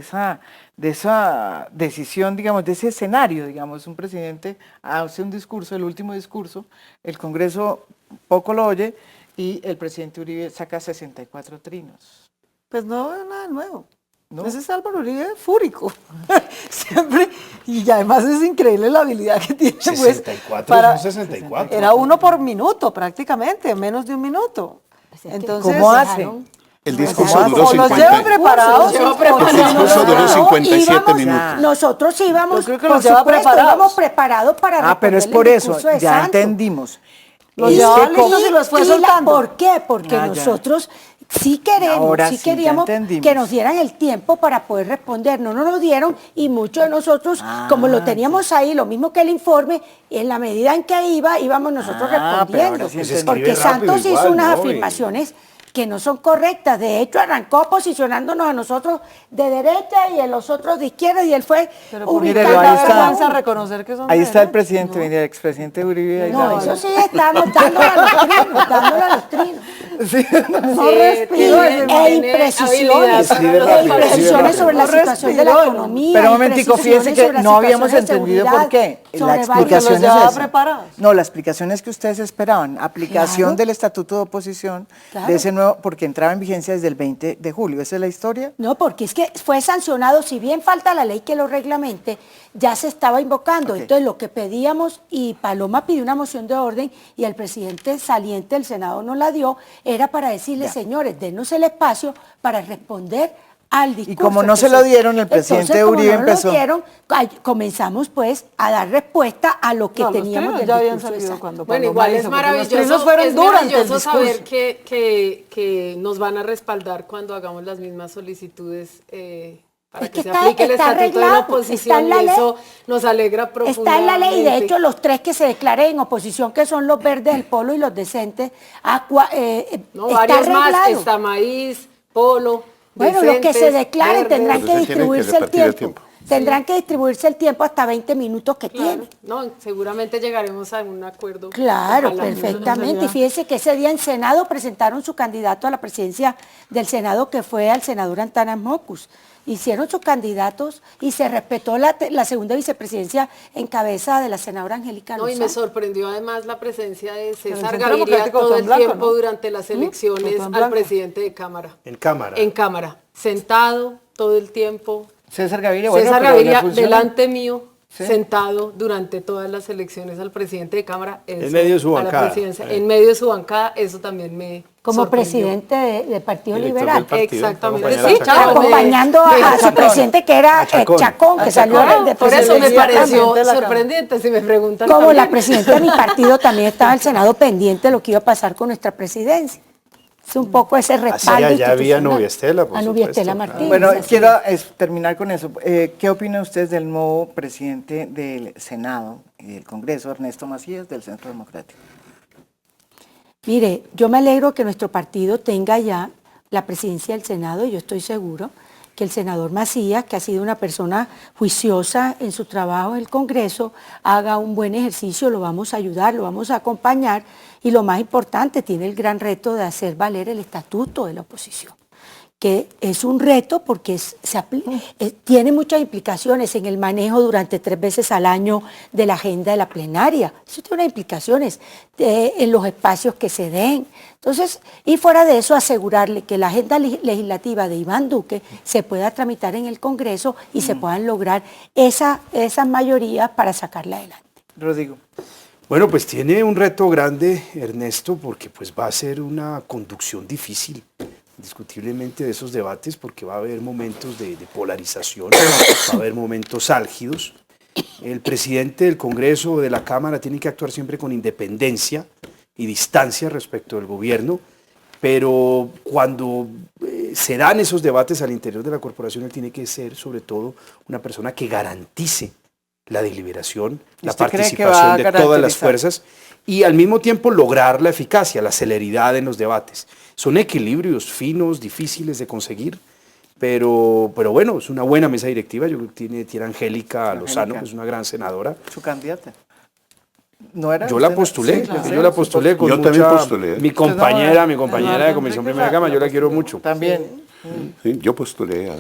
Speaker 2: esa decisión, digamos, de ese escenario, digamos? Un presidente hace un discurso, el último discurso, el Congreso poco lo oye y el presidente Uribe saca 64 trinos.
Speaker 7: Pues no veo nada nuevo.
Speaker 2: ¿No?
Speaker 7: Ese es Álvaro Uribe fúrico. Siempre, y además es increíble la habilidad que tiene.
Speaker 3: 64, son 64.
Speaker 7: Era uno por minuto prácticamente, menos de un minuto. Entonces,
Speaker 2: ¿Cómo hace?
Speaker 6: El discurso duró
Speaker 7: o los
Speaker 6: 50.
Speaker 7: lleva preparados.
Speaker 6: El discurso duró 57 minutos.
Speaker 4: Nosotros íbamos,
Speaker 7: Yo creo que
Speaker 4: por
Speaker 7: los lleva
Speaker 4: supuesto,
Speaker 7: preparados.
Speaker 4: íbamos preparados para
Speaker 2: Pero es
Speaker 4: responderle
Speaker 2: por
Speaker 4: el
Speaker 2: eso,
Speaker 4: discurso de
Speaker 2: ya
Speaker 4: Santos.
Speaker 2: entendimos.
Speaker 7: Los
Speaker 2: Es
Speaker 7: llevaba
Speaker 2: que
Speaker 7: listos y los fue soltando.
Speaker 4: ¿Por qué? Porque
Speaker 2: Ah, ya.
Speaker 4: nosotros sí queremos,
Speaker 2: Ahora
Speaker 4: sí
Speaker 2: sí, ya
Speaker 4: queríamos
Speaker 2: entendimos.
Speaker 4: que nos dieran el tiempo para poder responder. No nos lo dieron y muchos de nosotros, como lo teníamos ahí, lo mismo que el informe, y en la medida en que íbamos nosotros
Speaker 2: pero ahora
Speaker 4: respondiendo.
Speaker 2: sí
Speaker 3: Pues se
Speaker 4: Porque
Speaker 3: escribe rápido
Speaker 4: Santos hizo
Speaker 3: igual,
Speaker 4: unas
Speaker 3: ¿no?
Speaker 4: afirmaciones que no son correctas. De hecho, arrancó posicionándonos a nosotros de derecha y a los otros de izquierda, y él fue
Speaker 7: Pero por
Speaker 2: Mire,
Speaker 7: qué
Speaker 2: ahí
Speaker 7: da
Speaker 2: está.
Speaker 7: vergüenza reconocer que son
Speaker 2: Ahí
Speaker 7: de
Speaker 2: está el
Speaker 7: derecha?
Speaker 2: presidente, mire, el expresidente Uribe. Ahí
Speaker 4: No,
Speaker 2: está.
Speaker 4: eso sí, estamos dándole a los trinos, dándole a los trinos.
Speaker 7: No respiro ese
Speaker 4: E
Speaker 7: man.
Speaker 4: imprecisiones,
Speaker 3: Escribe
Speaker 4: e
Speaker 3: rápido,
Speaker 4: imprecisiones
Speaker 3: escribe
Speaker 4: sobre la
Speaker 7: rápido.
Speaker 4: situación de la
Speaker 7: Respiró.
Speaker 4: economía.
Speaker 2: Pero un momentico, fíjese
Speaker 4: imprecisiones
Speaker 2: que
Speaker 4: sobre la
Speaker 2: no habíamos
Speaker 4: situación de
Speaker 2: entendido
Speaker 4: seguridad,
Speaker 2: por qué. La
Speaker 4: sobre varios-
Speaker 2: explicación
Speaker 7: los
Speaker 2: es
Speaker 7: llevaba
Speaker 2: esa.
Speaker 7: preparados.
Speaker 2: No, la explicación es que ustedes esperaban aplicación
Speaker 4: Claro.
Speaker 2: del Estatuto de Oposición,
Speaker 4: Claro.
Speaker 2: de ese nuevo, porque entraba en vigencia desde el 20 de julio. ¿Esa es la historia?
Speaker 4: No, porque es que fue sancionado, si bien falta la ley que lo reglamente, ya se estaba invocando.
Speaker 2: Ok.
Speaker 4: Entonces, lo que pedíamos, y Paloma pidió una moción de orden, y el presidente saliente del Senado no la dio, era para decirle,
Speaker 2: Ya.
Speaker 4: señores, denos el espacio para responder al discurso.
Speaker 2: como no
Speaker 4: que
Speaker 2: se lo dieron, el presidente
Speaker 4: como
Speaker 2: Uribe
Speaker 4: no nos
Speaker 2: empezó.
Speaker 4: lo dieron, comenzamos pues a dar respuesta a lo que
Speaker 7: No, los
Speaker 4: teníamos
Speaker 7: trinos
Speaker 4: del
Speaker 7: ya habían
Speaker 4: discurso de
Speaker 7: salido
Speaker 4: Santos.
Speaker 7: cuando
Speaker 5: Bueno,
Speaker 7: Paloma
Speaker 5: igual
Speaker 7: hizo,
Speaker 5: es
Speaker 7: porque
Speaker 5: maravilloso,
Speaker 7: Los trinos fueron
Speaker 5: es
Speaker 7: durante el
Speaker 5: maravilloso
Speaker 7: discurso.
Speaker 5: saber que nos van a respaldar cuando hagamos las mismas solicitudes para
Speaker 4: Es
Speaker 5: que
Speaker 4: que
Speaker 5: se
Speaker 4: está-
Speaker 5: aplique el
Speaker 4: está
Speaker 5: estatuto de la
Speaker 4: arreglado, está
Speaker 5: oposición
Speaker 4: en
Speaker 5: y
Speaker 4: la ley.
Speaker 5: eso nos alegra profundamente.
Speaker 4: Está en la ley, y de hecho los tres que se declaren en oposición, que son los verdes, el polo y los decentes,
Speaker 5: No,
Speaker 4: está
Speaker 5: varios más,
Speaker 4: arreglado.
Speaker 5: está maíz, polo,
Speaker 4: Bueno, los que se
Speaker 5: decentes,
Speaker 4: declaren
Speaker 5: verdes.
Speaker 4: tendrán
Speaker 6: Pero
Speaker 4: que
Speaker 6: se tienen que
Speaker 4: distribuirse el
Speaker 6: repartir el
Speaker 4: tiempo.
Speaker 6: tiempo.
Speaker 4: Tendrán que distribuirse el tiempo hasta 20 minutos que
Speaker 5: Claro,
Speaker 4: tienen.
Speaker 5: no, seguramente llegaremos a un acuerdo.
Speaker 4: Claro,
Speaker 5: Ojalá.
Speaker 4: perfectamente. Y fíjese que ese día en Senado presentaron su candidato a la presidencia del Senado, que fue al senador Antanas Mocus. Hicieron sus candidatos y se respetó la segunda vicepresidencia en cabeza de la senadora Angélica
Speaker 5: No, y
Speaker 4: Lozano.
Speaker 5: me sorprendió además la presencia de César
Speaker 7: Centro
Speaker 5: Gaviria
Speaker 7: Democrático
Speaker 5: todo
Speaker 7: votó
Speaker 5: el
Speaker 7: en blanco,
Speaker 5: tiempo
Speaker 7: ¿no?
Speaker 5: durante las elecciones
Speaker 7: Votó en
Speaker 5: al
Speaker 7: blanco.
Speaker 5: presidente de Cámara.
Speaker 3: En cámara.
Speaker 5: En Cámara, sentado todo el tiempo.
Speaker 2: César Gaviria, bueno,
Speaker 5: César
Speaker 2: pero le
Speaker 5: Gaviria
Speaker 2: funcionó.
Speaker 5: delante mío,
Speaker 2: Sí.
Speaker 5: sentado durante todas las elecciones al presidente de Cámara. Eso,
Speaker 3: medio de su
Speaker 5: a la
Speaker 3: bancada.
Speaker 5: presidencia, en medio de su bancada, eso también me
Speaker 4: Como
Speaker 5: sorprendió.
Speaker 4: presidente del Partido
Speaker 6: Director
Speaker 4: Liberal.
Speaker 6: del partido,
Speaker 5: Exactamente.
Speaker 6: acompañar a
Speaker 5: Sí,
Speaker 6: Chacón.
Speaker 5: claro,
Speaker 4: Acompañando a su presidente, que era
Speaker 3: Chacón.
Speaker 4: Chacón, que salió
Speaker 5: Claro,
Speaker 4: de
Speaker 5: por eso me
Speaker 4: presidencia
Speaker 5: pareció
Speaker 7: también de la Cámara.
Speaker 5: sorprendente, si me preguntan.
Speaker 4: Como la
Speaker 5: también.
Speaker 4: presidenta de mi partido también estaba en el Senado pendiente de lo que iba a pasar con nuestra presidencia. Es un poco ese respaldo
Speaker 3: allá había
Speaker 4: institucional.
Speaker 3: Nubia Estela, por
Speaker 4: A Nubia
Speaker 3: supuesto,
Speaker 4: Estela
Speaker 3: claro.
Speaker 4: Martínez.
Speaker 2: Bueno,
Speaker 4: así
Speaker 2: quiero terminar con eso. ¿Qué opinan ustedes del nuevo presidente del Senado y del Congreso, Ernesto Macías, del Centro Democrático?
Speaker 4: Mire, yo me alegro que nuestro partido tenga ya la presidencia del Senado, y yo estoy seguro que el senador Macías, que ha sido una persona juiciosa en su trabajo en el Congreso, haga un buen ejercicio, lo vamos a ayudar, lo vamos a acompañar, y lo más importante, tiene el gran reto de hacer valer el estatuto de la oposición, que es un reto porque tiene muchas implicaciones en el manejo durante 3 veces al año de la agenda de la plenaria. Eso tiene unas implicaciones en los espacios que se den. Entonces, y fuera de eso, asegurarle que la agenda legislativa de Iván Duque se pueda tramitar en el Congreso y se puedan lograr esas mayorías para sacarla adelante.
Speaker 2: Rodrigo.
Speaker 3: Bueno, pues tiene un reto grande, Ernesto, porque pues va a ser una conducción difícil, indiscutiblemente, de esos debates, porque va a haber momentos de polarización, va a haber momentos álgidos. El presidente del Congreso o de la Cámara tiene que actuar siempre con independencia y distancia respecto del gobierno, pero cuando se dan esos debates al interior de la corporación, él tiene que ser sobre todo una persona que garantice la deliberación, la participación de todas las fuerzas y al mismo tiempo lograr la eficacia, la celeridad en los debates. Son equilibrios finos, difíciles de conseguir, pero bueno, es una buena mesa directiva. Yo creo que tiene a Angélica Lozano, que es una gran senadora.
Speaker 2: ¿Su candidata? ¿No era?
Speaker 3: Yo la postulé,
Speaker 2: Sí, claro.
Speaker 3: yo la postulé con
Speaker 6: Yo
Speaker 3: mucha,
Speaker 6: también postulé.
Speaker 3: mi compañera de Comisión Primera Cámara, yo la quiero mucho.
Speaker 2: También.
Speaker 6: Sí, yo postulé.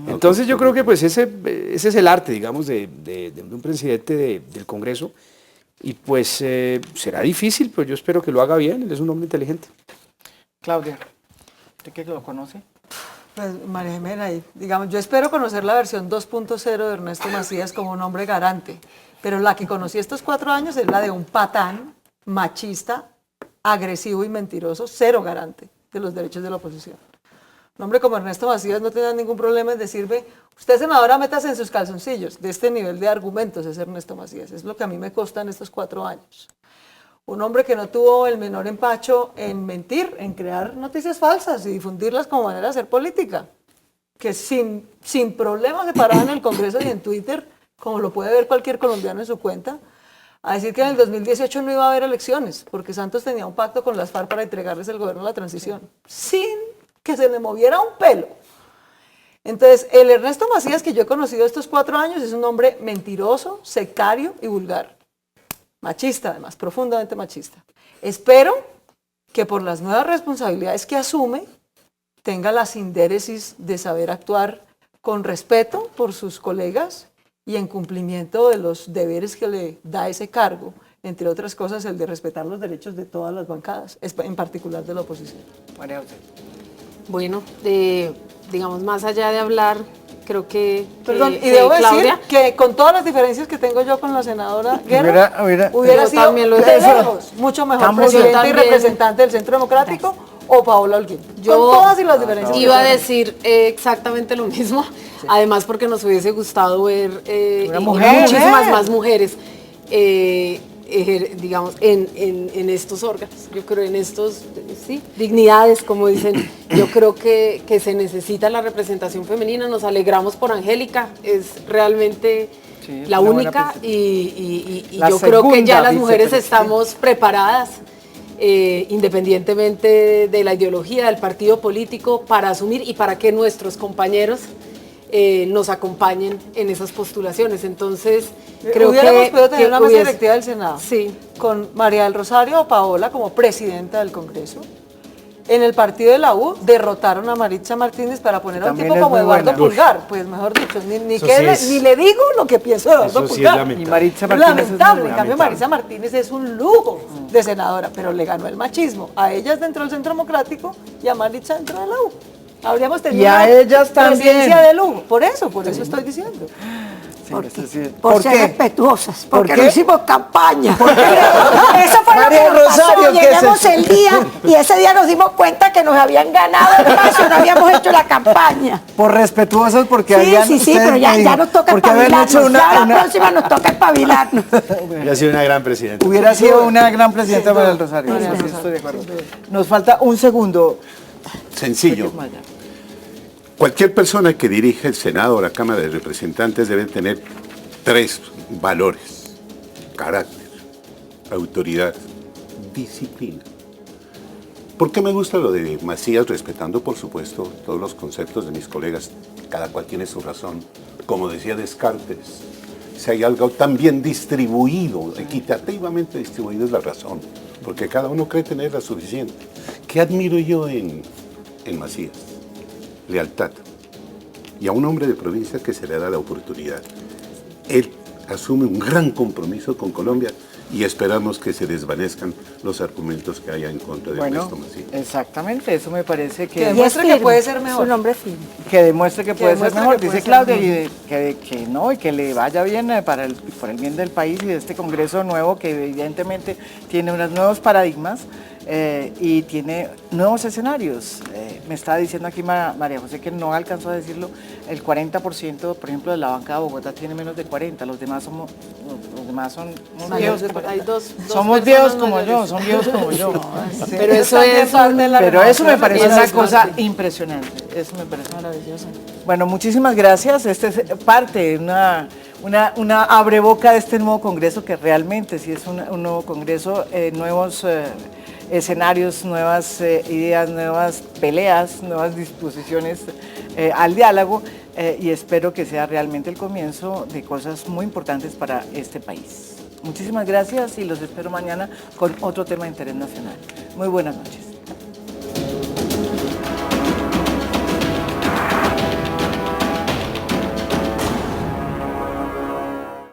Speaker 3: Entonces yo creo que pues ese es el arte, digamos, de un presidente del Congreso, y pues será difícil, pero yo espero que lo haga bien. Él es un hombre inteligente.
Speaker 2: Claudia, ¿usted qué lo conoce?
Speaker 7: Pues María Jimena, digamos, yo espero conocer la versión 2.0 de Ernesto Macías como un hombre garante, pero la que conocí estos 4 años es la de un patán, machista, agresivo y mentiroso, cero garante de los derechos de la oposición. Un hombre como Ernesto Macías no tendrá ningún problema en decirme, usted senadora, métase en sus calzoncillos. De este nivel de argumentos es Ernesto Macías, es lo que a mí me consta en estos 4 años. Un hombre que no tuvo el menor empacho en mentir, en crear noticias falsas y difundirlas como manera de hacer política, que sin problemas se paraba en el Congreso y en Twitter, como lo puede ver cualquier colombiano en su cuenta, a decir que en el 2018 no iba a haber elecciones, porque Santos tenía un pacto con las FARC para entregarles el gobierno a la transición, sin que se le moviera un pelo. Entonces, el Ernesto Macías que yo he conocido estos 4 años es un hombre mentiroso, sectario y vulgar. Machista, además, profundamente machista. Espero que por las nuevas responsabilidades que asume, tenga la sindéresis de saber actuar con respeto por sus colegas y en cumplimiento de los deberes que le da ese cargo, entre otras cosas el de respetar los derechos de todas las bancadas, en particular de la oposición.
Speaker 2: María José.
Speaker 5: Bueno, digamos, más allá de hablar, creo que
Speaker 7: Perdón, y
Speaker 5: que
Speaker 7: debo
Speaker 5: Claudia,
Speaker 7: decir que con todas las diferencias que tengo yo con la senadora Guerra,
Speaker 2: Hubiera-
Speaker 7: hubiera
Speaker 5: yo
Speaker 7: sido
Speaker 5: también lo he
Speaker 7: de
Speaker 5: dicho.
Speaker 7: lejos mucho mejor
Speaker 2: Estamos-
Speaker 7: presidente
Speaker 5: yo
Speaker 7: y
Speaker 5: también.
Speaker 7: representante del Centro Democrático o Paola Holguín.
Speaker 5: yo
Speaker 7: con todas y las diferencias. que
Speaker 5: iba a
Speaker 7: tengo.
Speaker 5: decir exactamente lo mismo, además porque nos hubiese gustado ver
Speaker 2: Una mujer,
Speaker 5: muchísimas más mujeres, digamos, en estos órganos. Yo creo en estos, sí, dignidades, como dicen. Yo creo que se necesita la representación femenina. Nos alegramos por Angélica, es realmente
Speaker 2: Sí, es
Speaker 5: la
Speaker 2: una buena
Speaker 5: única
Speaker 2: presentación.
Speaker 5: y
Speaker 2: La
Speaker 5: yo creo que ya
Speaker 2: segunda
Speaker 5: las mujeres
Speaker 2: vicepresidenta.
Speaker 5: estamos preparadas, independientemente de la ideología del partido político, para asumir y para que nuestros compañeros nos acompañen en esas postulaciones. Entonces, creo
Speaker 7: Hubiéramos
Speaker 5: que
Speaker 7: podido tener una mesa
Speaker 5: hubiese-
Speaker 7: directiva del Senado
Speaker 5: Sí.
Speaker 7: con María del Rosario o Paola como presidenta del Congreso. En el partido de la U derrotaron a Maritza Martínez para poner a un
Speaker 2: también
Speaker 7: tipo
Speaker 2: es
Speaker 7: como
Speaker 2: muy
Speaker 7: Eduardo
Speaker 2: buena.
Speaker 7: Pulgar. Pues mejor dicho, ni
Speaker 3: Eso sí
Speaker 7: ni le digo lo que pienso de Eduardo
Speaker 3: Eso sí es
Speaker 7: Pulgar.
Speaker 3: lamentable.
Speaker 2: Y Maritza Martínez es muy
Speaker 7: Lamentable. En
Speaker 2: buena.
Speaker 7: cambio, Maritza Martínez es un lujo de senadora, pero le ganó el machismo a ellas dentro del Centro Democrático y a Maritza dentro de la U. Habríamos tenido
Speaker 2: Y a
Speaker 7: una
Speaker 2: ellas también.
Speaker 7: presidencia de lujo. Por eso estoy diciendo.
Speaker 2: Sí, eso sí.
Speaker 8: Por ser
Speaker 2: qué?
Speaker 8: respetuosas,
Speaker 2: ¿Por
Speaker 8: porque
Speaker 2: qué?
Speaker 8: no hicimos campaña. Eso fue
Speaker 2: María
Speaker 8: lo que nos
Speaker 2: Rosario,
Speaker 8: pasó.
Speaker 2: ¿qué es
Speaker 8: Llegamos
Speaker 2: eso?
Speaker 8: el día y ese día nos dimos cuenta que nos habían ganado el paso, no habíamos hecho la campaña.
Speaker 2: Por respetuosos porque
Speaker 8: Sí,
Speaker 2: habían
Speaker 8: sí, sí,
Speaker 2: ustedes
Speaker 8: pero
Speaker 2: me
Speaker 8: ya
Speaker 2: dijeron,
Speaker 8: nos toca
Speaker 2: porque habían hecho
Speaker 8: espabilarnos. Ya
Speaker 2: una-
Speaker 8: la próxima nos toca espabilarnos.
Speaker 3: Ha sido una gran presidenta.
Speaker 2: Hubiera sido una gran presidenta para el Rosario. Sí, estoy de acuerdo. Nos falta un segundo.
Speaker 6: Sencillo. Cualquier persona que dirija el Senado o la Cámara de Representantes debe tener 3 valores: carácter, autoridad, disciplina. ¿Por qué me gusta lo de Macías? Respetando, por supuesto, todos los conceptos de mis colegas. Cada cual tiene su razón. Como decía Descartes, si hay algo tan bien distribuido, equitativamente distribuido, es la razón. Porque cada uno cree tener la suficiente. ¿Qué admiro yo en Macías? Lealtad. Y a un hombre de provincia que se le da la oportunidad. Él asume un gran compromiso con Colombia y esperamos que se desvanezcan los argumentos que haya en contra de
Speaker 2: Bueno,
Speaker 6: Ernesto Macías.
Speaker 2: exactamente, eso me parece
Speaker 7: Que
Speaker 2: que
Speaker 7: demuestre que puede ser mejor.
Speaker 4: Su nombre es firme.
Speaker 2: que demuestre que puede ser
Speaker 7: demuestre
Speaker 2: mejor,
Speaker 7: que puede
Speaker 2: dice
Speaker 7: ser
Speaker 2: Claudia,
Speaker 7: mejor.
Speaker 2: que no, y que le vaya bien por el bien del país y de este Congreso nuevo que evidentemente tiene unos nuevos paradigmas y tiene nuevos escenarios. Me estaba diciendo aquí María José que no alcanzó a decirlo, el 40%, por ejemplo, de la banca de Bogotá tiene menos de 40, los demás son viejos.
Speaker 5: Hay dos
Speaker 2: Somos
Speaker 5: personas
Speaker 2: viejos como
Speaker 5: mayores.
Speaker 2: yo, son viejos como yo. Sí.
Speaker 5: Pero eso es
Speaker 2: Pero eso me parece
Speaker 5: Eso
Speaker 2: una
Speaker 5: es
Speaker 2: cosa
Speaker 5: parte.
Speaker 2: impresionante, eso me parece maravilloso. Bueno, muchísimas gracias, este es parte de una abreboca de este nuevo Congreso que realmente sí es un nuevo Congreso, nuevos escenarios, nuevas ideas, nuevas peleas, nuevas disposiciones al diálogo y espero que sea realmente el comienzo de cosas muy importantes para este país. Muchísimas gracias y los espero mañana con otro tema de interés nacional. Muy buenas noches.